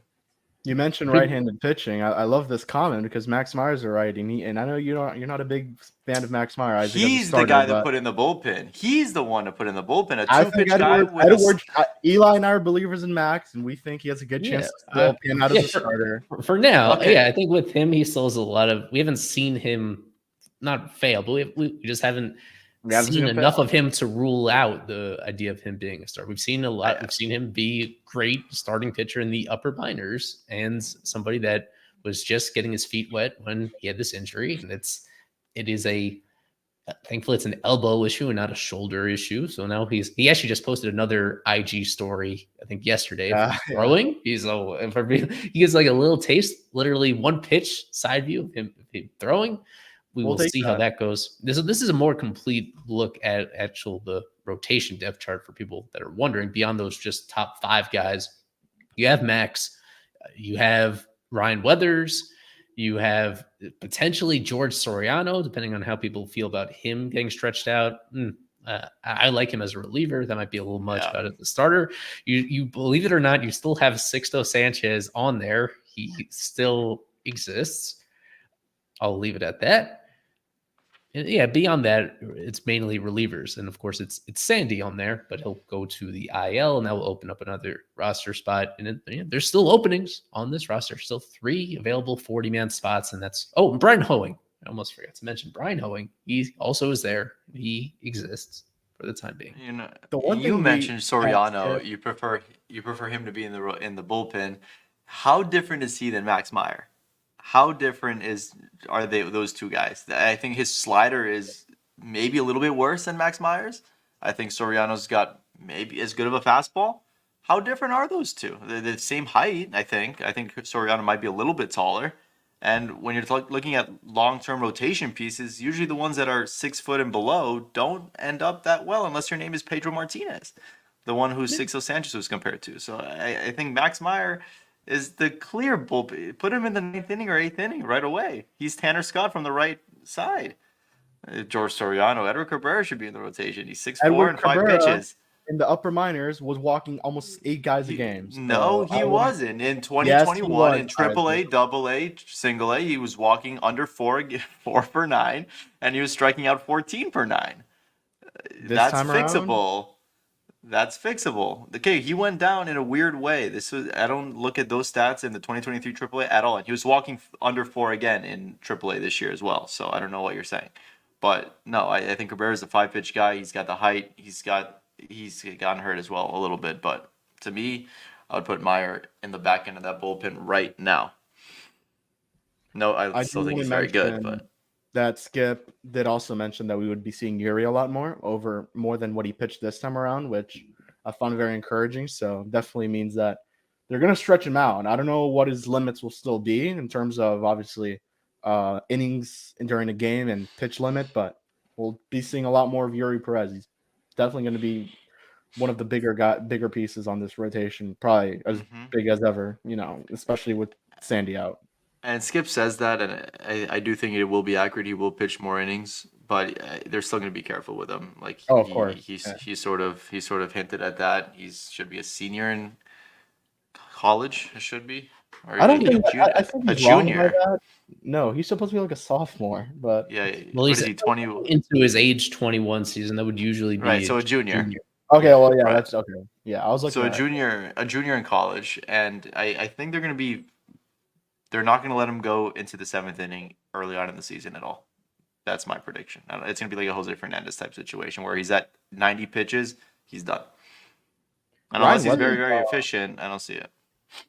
You mentioned right-handed pitching. I love this comment because Max Meyer's a righty, and I know you're not a big fan of Max Meyer. Isaac, he's the guy that put in the bullpen. He's the one to put in the bullpen. A two-pitch guy. Eli and I are believers in Max, and we think he has a good chance to pan out as a starter. For now, I think with him, he still has a lot of. We haven't seen him not fail, but we just haven't seen enough of him to rule out the idea of him being a star. We've seen a lot. We've seen him be great starting pitcher in the upper minors and somebody that was just getting his feet wet when he had this injury. And thankfully it's an elbow issue and not a shoulder issue. So now he actually just posted another IG story, I think yesterday, throwing. He gets like a little taste, literally one pitch side view of him throwing. We'll see how that goes. This is a more complete look at the rotation depth chart for people that are wondering. Beyond those just top 5 guys, you have Max, you have Ryan Weathers, you have potentially George Soriano, depending on how people feel about him getting stretched out. I like him as a reliever. That might be a little much, but as a starter, you believe it or not, you still have Sixto Sanchez on there. He still exists. I'll leave it at that. And beyond that, it's mainly relievers. And of course, it's Sandy on there, but he'll go to the IL and that will open up another roster spot. And there's still openings on this roster, still 3 available 40-man spots. And that's, Brian Hoeing. I almost forgot to mention Brian Hoeing. He also is there. He exists for the time being. The one thing you mentioned Soriano, you prefer him to be in the bullpen. How different is he than Max Meyer? How different are those two guys? I think his slider is maybe a little bit worse than Max Meyer's. I think Soriano's got maybe as good of a fastball. How different are those two? They're the same height, I think. I think Soriano might be a little bit taller. And when you're looking at long-term rotation pieces, usually the ones that are 6 foot and below don't end up that well unless your name is Pedro Martinez, the one who Sixto Sanchez was compared to. So I think Max Meyer is the clear bullpen. Put him in the 9th inning or 8th inning right away. He's Tanner Scott from the right side. George Soriano, Edward Cabrera should be in the rotation. He's 6'4" and 5 pitches. In the upper minors, was walking almost 8 guys a game. No, he wasn't. In 2021, in AAA, AA, single A, he was walking under 4 per 9, and he was striking out 14 per 9. That's fixable. That's fixable. Okay, he went down in a weird way. I don't look at those stats in the 2023 AAA at all. And he was walking under 4 again in AAA this year as well. So I don't know what you're saying. But no, I think Cabrera's a 5-pitch guy. He's got the height. He's got he's gotten hurt as well a little bit. But to me, I would put Meyer in the back end of that bullpen right now. No, I I still do think want he's to very good, mention but that Skip did also mention that we would be seeing Yuri a lot more than what he pitched this time around, which I found very encouraging. So definitely means that they're going to stretch him out. And I don't know what his limits will still be in terms of obviously innings during the game and pitch limit, but we'll be seeing a lot more of Yuri Perez. He's definitely going to be one of the bigger pieces on this rotation, probably as big as ever, especially with Sandy out. and Skip says that, and I do think it will be accurate. He will pitch more innings, but they're still going to be careful with him. Like Oh, of course. he sort of hinted at that. He should be a senior in college. It should be. Or I don't maybe think I think a he's wrong by junior. that. No, he's supposed to be like a sophomore, but Yeah. Well, What he's is he? 20. into his age 21 season. That would usually be Right. So a junior. okay, well, yeah, Right. that's okay. Yeah, I was looking So at a junior in college, and I think they're not going to let him go into the 7th inning early on in the season at all. That's my prediction. It's going to be like a Jose Fernandez type situation where he's at 90 pitches, he's done. And unless he's very, very efficient, I don't see it.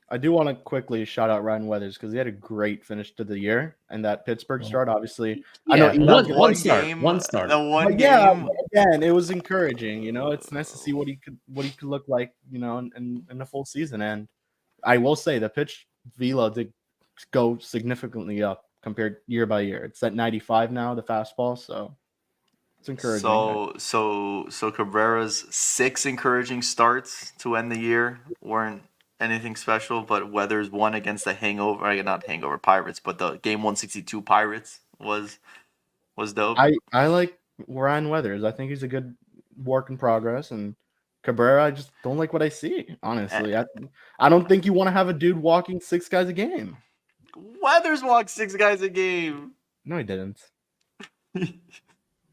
I do want to quickly shout out Ryan Weathers because he had a great finish to the year, and that Pittsburgh start, obviously. Yeah, I know one start. The one but yeah, game. again, it was encouraging. It's nice to see what he could look like, in a full season. And I will say the pitch velo did go significantly up compared year by year. It's at 95 now, the fastball, so it's encouraging. So Cabrera's 6 encouraging starts to end the year weren't anything special, but Weathers won against the not hangover Pirates, but the game 162 Pirates was dope. I like Ryan Weathers. I think he's a good work in progress, and Cabrera, I just don't like what I see, honestly. I don't think you want to have a dude walking 6 guys a game. Weathers walked 6 guys a game. No, he didn't.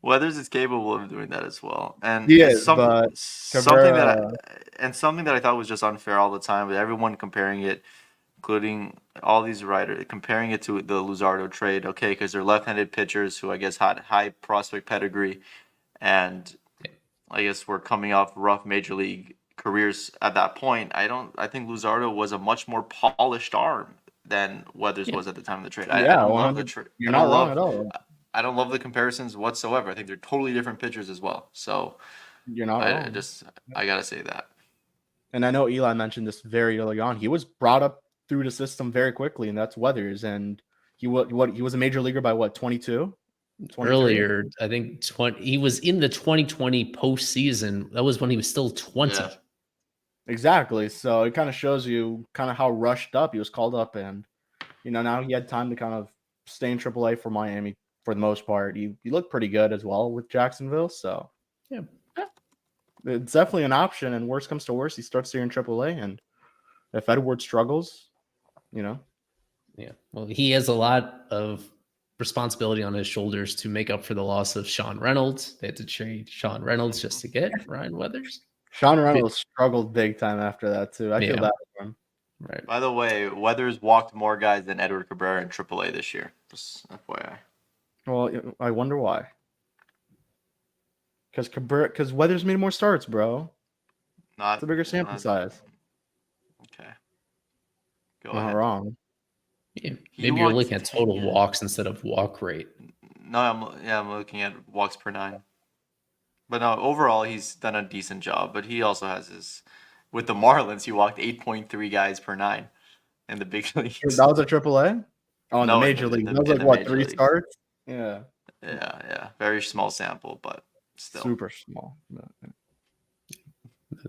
Weathers is capable of doing that as well, and He is, something but that I thought was just unfair all the time. With everyone comparing it, including all these writers, comparing it to the Luzardo trade. Okay, because they're left-handed pitchers who I guess had high prospect pedigree, and I guess we're coming off rough major league careers at that point. I think Luzardo was a much more polished arm than Weathers was at the time of the trade. I don't love the trade. You're not wrong at all. I don't love the comparisons whatsoever. I think they're totally different pitchers as well. So you're not wrong. I gotta say that. And I know Eli mentioned this very early on. He was brought up through the system very quickly, and that's Weathers. And he was a major leaguer by what, 22? Earlier, I think he was in the 2020 postseason. That was when he was still 20. Yeah. Exactly. So it kind of shows you kind of how rushed up he was called up, and now he had time to kind of stay in AAA for Miami for the most part. He looked pretty good as well with Jacksonville. So yeah, it's definitely an option. And worst comes to worst, he starts here in AAA, and if Edwards struggles, yeah. Well, he has a lot of responsibility on his shoulders to make up for the loss of Sean Reynolds. They had to trade Sean Reynolds just to get Ryan Weathers. Sean Reynolds struggled big time after that too. I feel bad for him. Right. By the way, Weathers walked more guys than Edward Cabrera in AAA this year. Just FYI. Well, I wonder why. Because Weathers made more starts, bro. It's a bigger sample size. Okay. Go Not ahead. wrong. Yeah, maybe you're looking at total walks instead of walk rate. No, I'm looking at walks per 9. But no, overall he's done a decent job. But he also has with the Marlins, he walked 8.3 guys per 9 in the big leagues. That was a AAA? Oh, in the major league. That was like what, 3 starts? Yeah. Yeah. Very small sample, but still. Super small.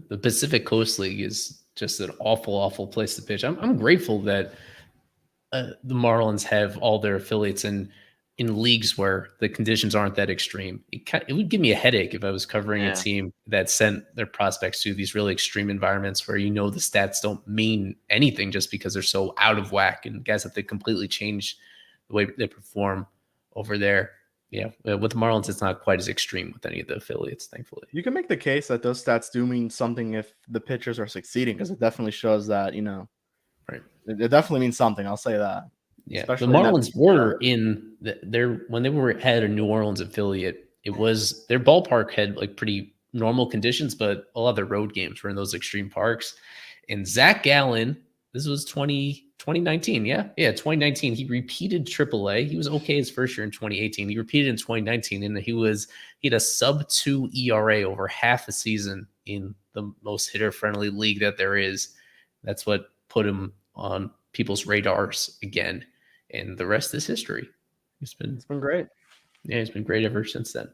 The Pacific Coast League is just an awful place to pitch. I'm grateful that the Marlins have all their affiliates in leagues where the conditions aren't that extreme. It would give me a headache if I was covering a team that sent their prospects to these really extreme environments where the stats don't mean anything just because they're so out of whack, and guys have to completely change the way they perform over there. Yeah, with the Marlins, it's not quite as extreme with any of the affiliates, thankfully. You can make the case that those stats do mean something if the pitchers are succeeding, because it definitely shows that, right. It definitely means something. I'll say that. Yeah, especially the Marlins were when they had a New Orleans affiliate. It was their ballpark had like pretty normal conditions, but a lot of the road games were in those extreme parks. And Zach Gallen, this was 2019. Yeah, 2019. He repeated AAA. He was okay his first year in 2018. He repeated in 2019, and he had a sub-2 ERA over half a season in the most hitter-friendly league that there is. That's what put him on people's radars again, and the rest is history. It's been great. Yeah, it's been great ever since then.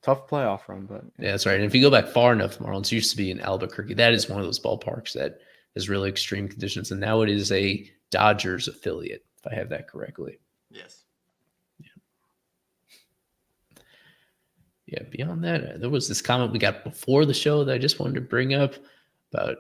Tough playoff run, but yeah, that's right. And if you go back far enough, Marlins used to be in Albuquerque. That is one of those ballparks that is really extreme conditions, and now it is a Dodgers affiliate, if I have that correctly. Yes. Yeah. Beyond that, there was this comment we got before the show that I just wanted to bring up about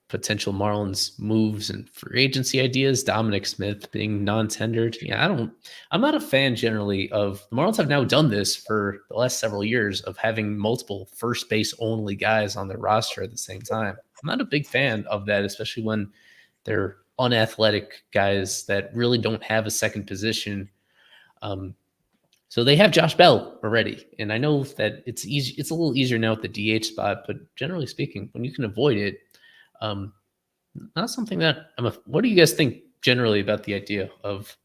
potential Marlins moves and free agency ideas. Dominic Smith being non-tendered. Yeah, I'm not a fan generally of the Marlins have now done this for the last several years of having multiple first base only guys on their roster at the same time. I'm not a big fan of that, especially when they're unathletic guys that really don't have a second position. So they have Josh Bell already, and I know that it's easy. It's a little easier now with the DH spot, but generally speaking, when you can avoid it, not something that what do you guys think generally about the idea of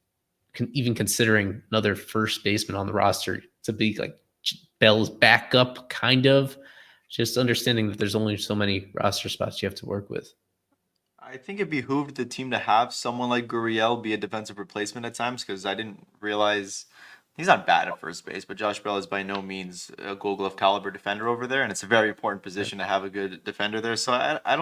even considering another first baseman on the roster to be like Bell's backup, kind of, just understanding that there's only so many roster spots you have to work with? I think it behooved the team to have someone like Gurriel be a defensive replacement at times, because I didn't realize he's not bad at first base, but Josh Bell is by no means a Gold Glove caliber defender over there, and it's a very important position to have a good defender there. So I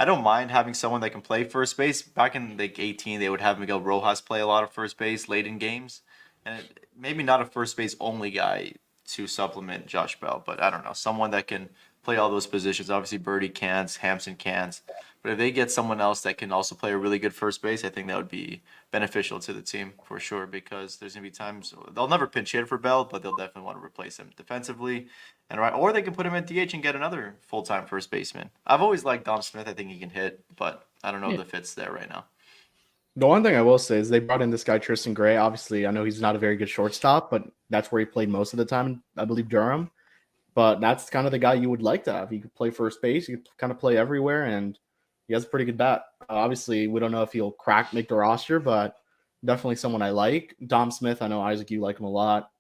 don't mind having someone that can play first base. Back in like 18, they would have Miguel Rojas play a lot of first base late in games, and maybe not a first base only guy to supplement Josh Bell, but I don't know, someone that can play all those positions. Obviously, Birdie can't, Hampson can't, but if they get someone else that can also play a really good first base, I think that would be beneficial to the team for sure, because there's going to be times they'll never pinch hit for Bell, but they'll definitely want to replace him defensively. Or they can put him at DH and get another full-time first baseman. I've always liked Dom Smith. I think he can hit, but I don't know if the fit's there right now. The one thing I will say is they brought in this guy, Tristan Gray. Obviously, I know he's not a very good shortstop, but that's where he played most of the time, I believe, Durham. But that's kind of the guy you would like to have. He could play first base. He could kind of play everywhere, and he has a pretty good bat. Obviously, we don't know if he'll make the roster, but definitely someone I like. Dom Smith, I know, Isaac, you like him a lot.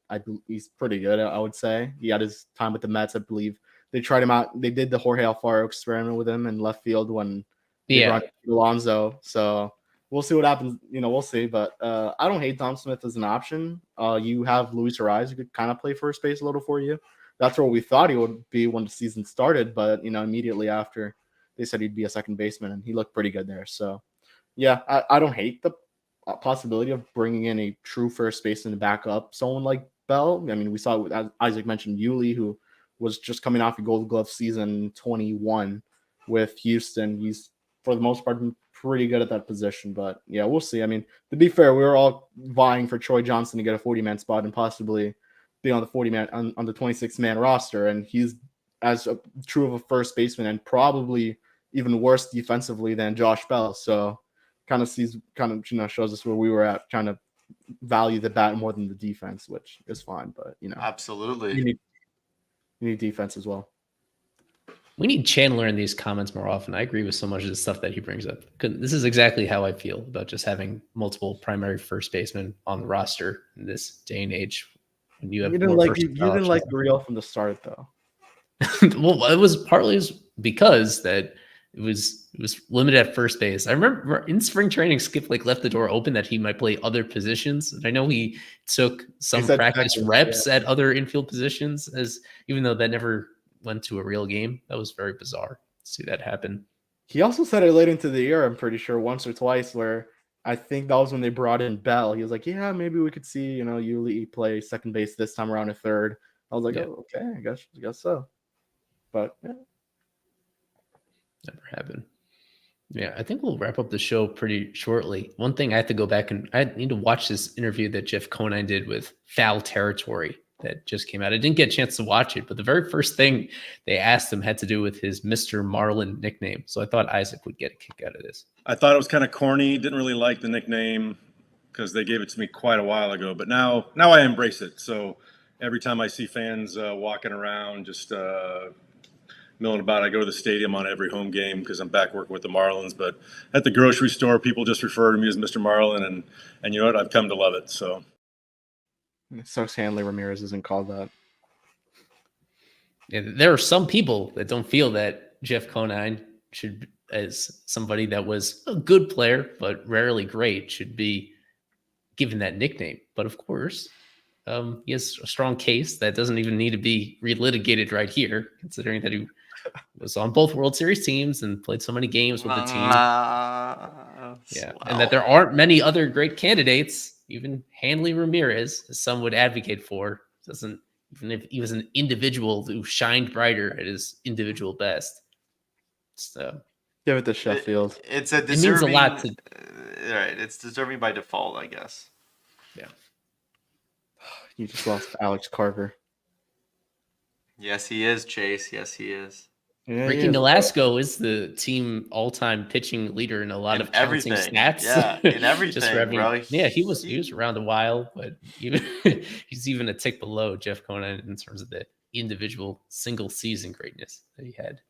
He's pretty good, I would say. He had his time with the Mets, I believe. They tried him out. They did the Jorge Alfaro experiment with him in left field when they brought Alonso. So we'll see what happens. We'll see. But I don't hate Dom Smith as an option. You have Luis Ariz, who could kind of play first base a little for you. That's what we thought he would be when the season started. But, immediately after, they said he'd be a second baseman, and he looked pretty good there. So, yeah, I don't hate the possibility of bringing in a true first baseman to back up someone like Bell. I mean, we saw it with, as Isaac mentioned, Yuli, who was just coming off a Gold Glove season 21 with Houston. He's, for the most part, been pretty good at that position. But, yeah, we'll see. I mean, to be fair, we were all vying for Troy Johnson to get a 40-man spot and possibly be on the 40-man on the 26-man roster. And he's as true of a first baseman and probably even worse defensively than Josh Bell. So kind of shows us where we were at, trying to value the bat more than the defense, which is fine. But, absolutely. You need defense as well. We need Chandler in these comments more often. I agree with so much of the stuff that he brings up. This is exactly how I feel about just having multiple primary first basemen on the roster in this day and age. When you didn't like Gurriel from the start, though. Well, it was partly because that it was limited at first base. I remember in spring training, Skip left the door open that he might play other positions. And I know he took some practice reps at other infield positions, even though that never went to a real game. That was very bizarre to see that happen. He also said it late into the year, I'm pretty sure, once or twice, where I think that was when they brought in Bell. He was like, yeah, maybe we could see, Yuli play second base this time around a third. I was like, oh, okay, I guess so. But, yeah. Never happened. Yeah, I think we'll wrap up the show pretty shortly. One thing I have to go back and I need to watch this interview that Jeff Conine did with Foul Territory that just came out. I didn't get a chance to watch it, but the very first thing they asked him had to do with his Mr. Marlin nickname. So I thought Isaac would get a kick out of this. I thought it was kind of corny. Didn't really like the nickname because they gave it to me quite a while ago. But now I embrace it. So every time I see fans walking around, just milling about, I go to the stadium on every home game because I'm back working with the Marlins. But at the grocery store, people just refer to me as Mr. Marlin, and you know what? I've come to love it. So Hanley Ramirez isn't called that. Yeah, there are some people that don't feel that Jeff Conine should, as somebody that was a good player but rarely great, should be given that nickname. But of course, he has a strong case that doesn't even need to be relitigated right here, considering that he was on both World Series teams and played so many games with the team. Yeah, and that there aren't many other great candidates, even Hanley Ramirez, as some would advocate for, doesn't. Even if he was an individual who shined brighter at his individual best. So give it to Sheffield. It's a deserving, it means a lot to right. It's deserving by default, I guess. Yeah. You just lost Alex Carver. Yes, he is, Chase. Yes, he is. Yeah, Ricky Nolasco is the team all-time pitching leader in a lot of counting stats. Yeah, in everything, bro. He was around a while, but even he's even a tick below Jeff Conine in terms of the individual single season greatness that he had.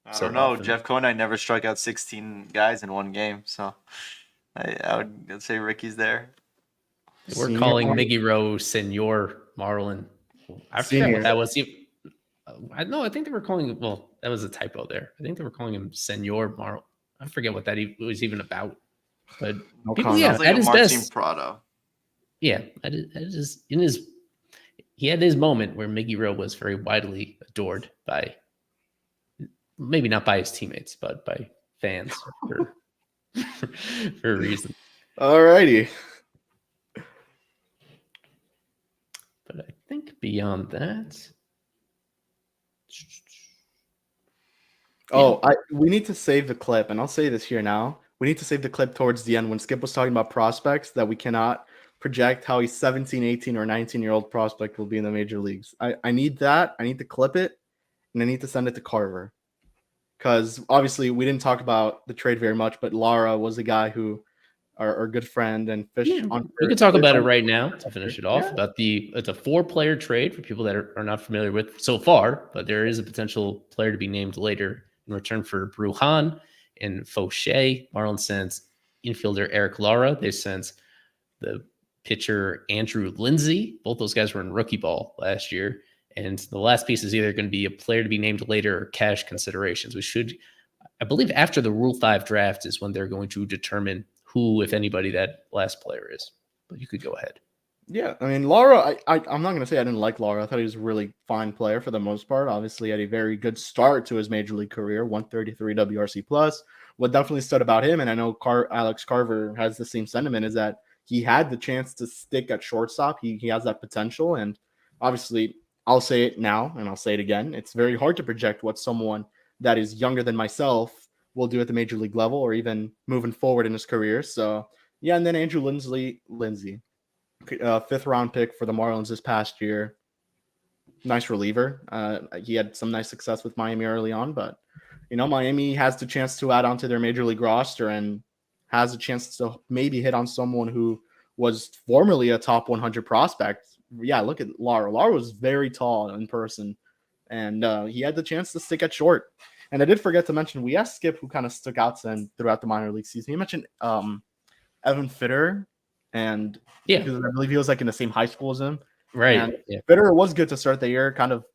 I don't know. Often. Jeff Conine never struck out 16 guys in one game, so I would say Ricky's there. We're calling Miggy Rowe Senor Marlin. I forget what that was. I think they were calling. Well, that was a typo there. I think they were calling him Senor Marlin. I forget what that was even about. But people, yeah, like at his Martin best, Prado. Yeah, he had his moment where Miggy Rowe was very widely adored by, maybe not by his teammates, but by fans for a reason. Alrighty. But I think beyond that. We need to save the clip, and I'll say this here now. We need to save the clip towards the end when Skip was talking about prospects that we cannot project how a 17, 18, or 19-year-old prospect will be in the major leagues. I need that. I need to clip it, and I need to send it to Carver. Because obviously we didn't talk about the trade very much, but Lara was a guy who our good friend and Fish. Yeah, we can talk about it right now to finish it off. Yeah. It's a 4-player trade for people that are not familiar with so far, but there is a potential player to be named later in return for Brujan and Fauché. Marlins sends infielder Eric Lara. They sent the pitcher Andrew Lindsay. Both those guys were in rookie ball last year. And the last piece is either going to be a player to be named later or cash considerations. I believe after the Rule 5 draft is when they're going to determine who, if anybody, that last player is. But you could go ahead. Yeah, I mean, Lara, I'm not going to say I didn't like Lara. I thought he was a really fine player for the most part. Obviously, he had a very good start to his major league career, 133 WRC+. What definitely stood about him, and I know Alex Carver has the same sentiment, is that he had the chance to stick at shortstop. He has that potential, and obviously, I'll say it now, and I'll say it again. It's very hard to project what someone that is younger than myself will do at the major league level or even moving forward in his career. So, yeah, and then Andrew Lindsay, 5th round pick for the Marlins this past year. Nice reliever. He had some nice success with Miami early on, but, Miami has the chance to add on to their major league roster and has a chance to maybe hit on someone who was formerly a top 100 prospect. Yeah, look at Lara. Lara was very tall in person, and he had the chance to stick at short. And I did forget to mention, we asked Skip who kind of stuck out to him throughout the minor league season. He mentioned Evan Fitter, and because I believe he was like in the same high school as him. Right. And Fitter was good to start the year, kind of,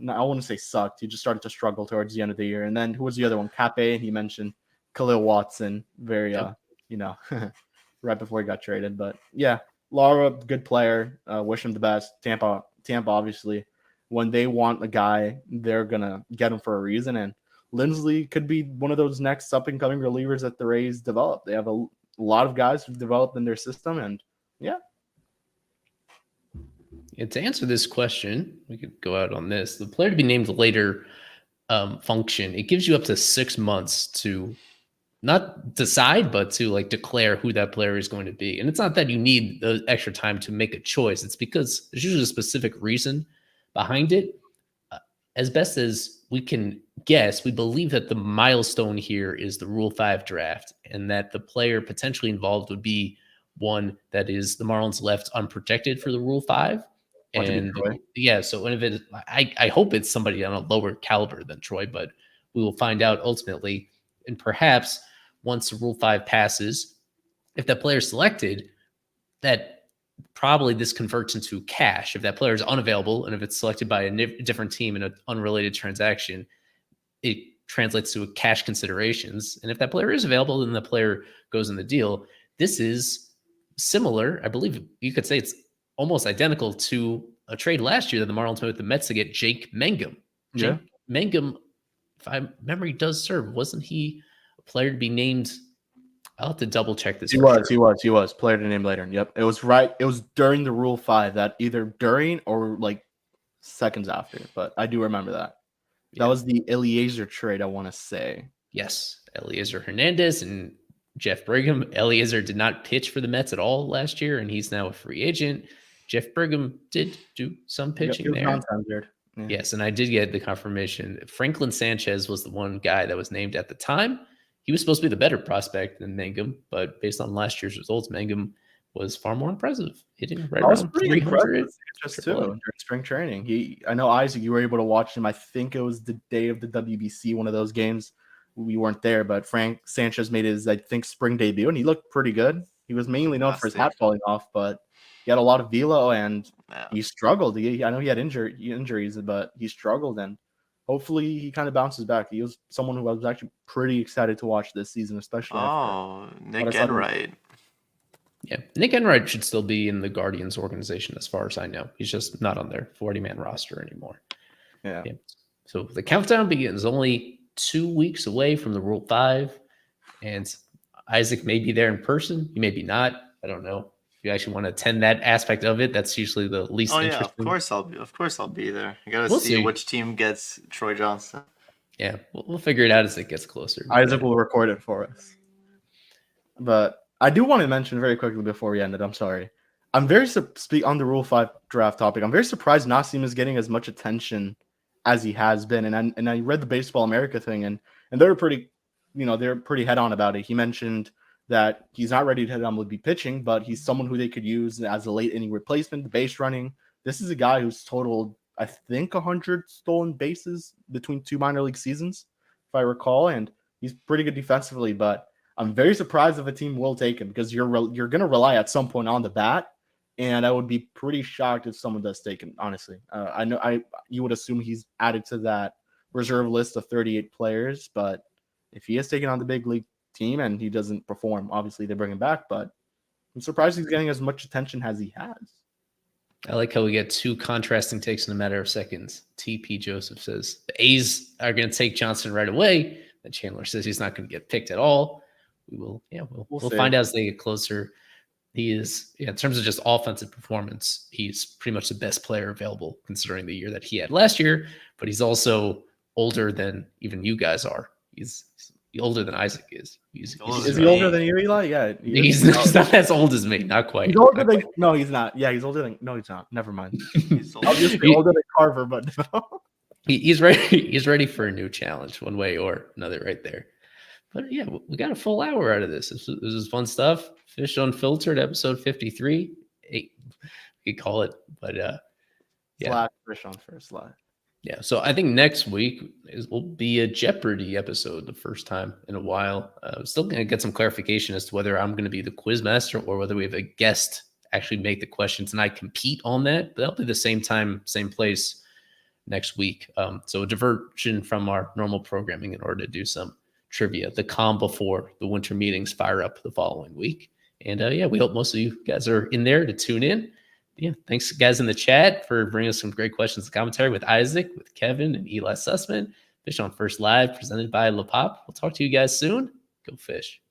I wouldn't say sucked. He just started to struggle towards the end of the year. And then who was the other one? Cape, and he mentioned Khalil Watson, very, right before he got traded. But yeah, Lara, good player. Wish him the best. Tampa, obviously. When they want a guy, they're going to get him for a reason. And Lindsley could be one of those next up-and-coming relievers that the Rays develop. They have a lot of guys who've developed in their system. And, yeah. To answer this question, we could go out on this. The player to be named later function, it gives you up to 6 months to not decide, but to declare who that player is going to be. And it's not that you need the extra time to make a choice. It's because there's usually a specific reason behind it. As best as we can guess, we believe that the milestone here is the Rule 5 draft, and that the player potentially involved would be one that is the Marlins left unprotected for the Rule 5, And yeah, so one of it, I hope it's somebody on a lower caliber than Troy, but we will find out ultimately. And perhaps once Rule 5 passes, if that player is selected, that probably this converts into cash. If that player is unavailable and if it's selected by a different team in an unrelated transaction, it translates to cash considerations. And if that player is available, then the player goes in the deal. This is similar. I believe you could say it's almost identical to a trade last year that the Marlins made with the Mets to get Jake Mangum. Jake Mangum, if my memory does serve, wasn't he a player to be named? I'll have to double check this. He was player to name later. Yep. It was right. It was during the Rule 5, that either during or like seconds after, but I do remember that. That was the Eliezer trade, I want to say. Yes. Eliezer Hernandez and Jeff Brigham. Eliezer did not pitch for the Mets at all last year, and he's now a free agent. Jeff Brigham did do some pitching there. Yeah. Yes, and I did get the confirmation. Franklin Sanchez was the one guy that was named at the time. He was supposed to be the better prospect than Mangum, but based on last year's results, Mangum was far more impressive, hitting right around 300 during spring training. I know, Isaac, you were able to watch him. I think it was the day of the WBC, one of those games. We weren't there, but Frank Sanchez made his, I think, spring debut, and he looked pretty good. He was mainly known for his hat falling off, but he had a lot of velo, and he struggled. I know he had injuries, but he struggled, and hopefully he kind of bounces back. He was someone who I was actually pretty excited to watch this season, especially. Nick Enright. Yeah, Nick Enright should still be in the Guardians organization as far as I know. He's just not on their 40-man roster anymore. Yeah. So the countdown begins, only 2 weeks away from the Rule 5, and Isaac may be there in person. He may be not. I don't know. If you actually want to attend that aspect of it, that's usually the least interesting. Of course I'll be there. I gotta see which team gets Troy Johnson. Yeah, we'll figure it out as it gets closer. Isaac will record it for us. But I do want to mention very quickly before we end it, I'm sorry. I'm very on the Rule 5 draft topic. I'm very surprised Nasim is getting as much attention as he has been. And I read the Baseball America thing, and they're pretty head on about it. He mentioned that he's not ready to head on with be pitching, but he's someone who they could use as a late inning replacement, the base running. This is a guy who's totaled, I think, 100 stolen bases between 2 minor league seasons, if I recall, and he's pretty good defensively. But I'm very surprised if a team will take him, because you're going to rely at some point on the bat, and I would be pretty shocked if someone does take him. Honestly, I know you would assume he's added to that reserve list of 38 players, but if he is taken on the big league team and he doesn't perform, obviously they bring him back. But I'm surprised he's getting as much attention as he has. I like how we get 2 contrasting takes in a matter of seconds. TP Joseph says the A's are going to take Johnson right away. Then Chandler says he's not going to get picked at all. We'll find out as they get closer. He is, in terms of just offensive performance, he's pretty much the best player available considering the year that he had last year. But he's also older than even you guys are. He's older than Isaac is. Is he older than you, Eli? Yeah. He's not as old as me. Not quite. He's older than... No, he's not. Yeah, he's older than... No, he's not. Never mind. He's older than Carver, but no. He's ready. He's ready for a new challenge one way or another right there. But yeah, we got a full hour out of this. This is fun stuff. Fish Unfiltered, episode 53. We call it. But yeah. Fish on first live. Yeah, so I think next week will be a Jeopardy episode, the first time in a while. Still going to get some clarification as to whether I'm going to be the quiz master or whether we have a guest actually make the questions and I compete on that. But that'll be the same time, same place next week. So a diversion from our normal programming in order to do some trivia, the calm before the winter meetings fire up the following week. And we hope most of you guys are in there to tune in. Yeah, thanks guys in the chat for bringing us some great questions and commentary with Isaac, with Kevin, and Eli Sussman. Fish on First Live, presented by La Pop. We'll talk to you guys soon. Go Fish.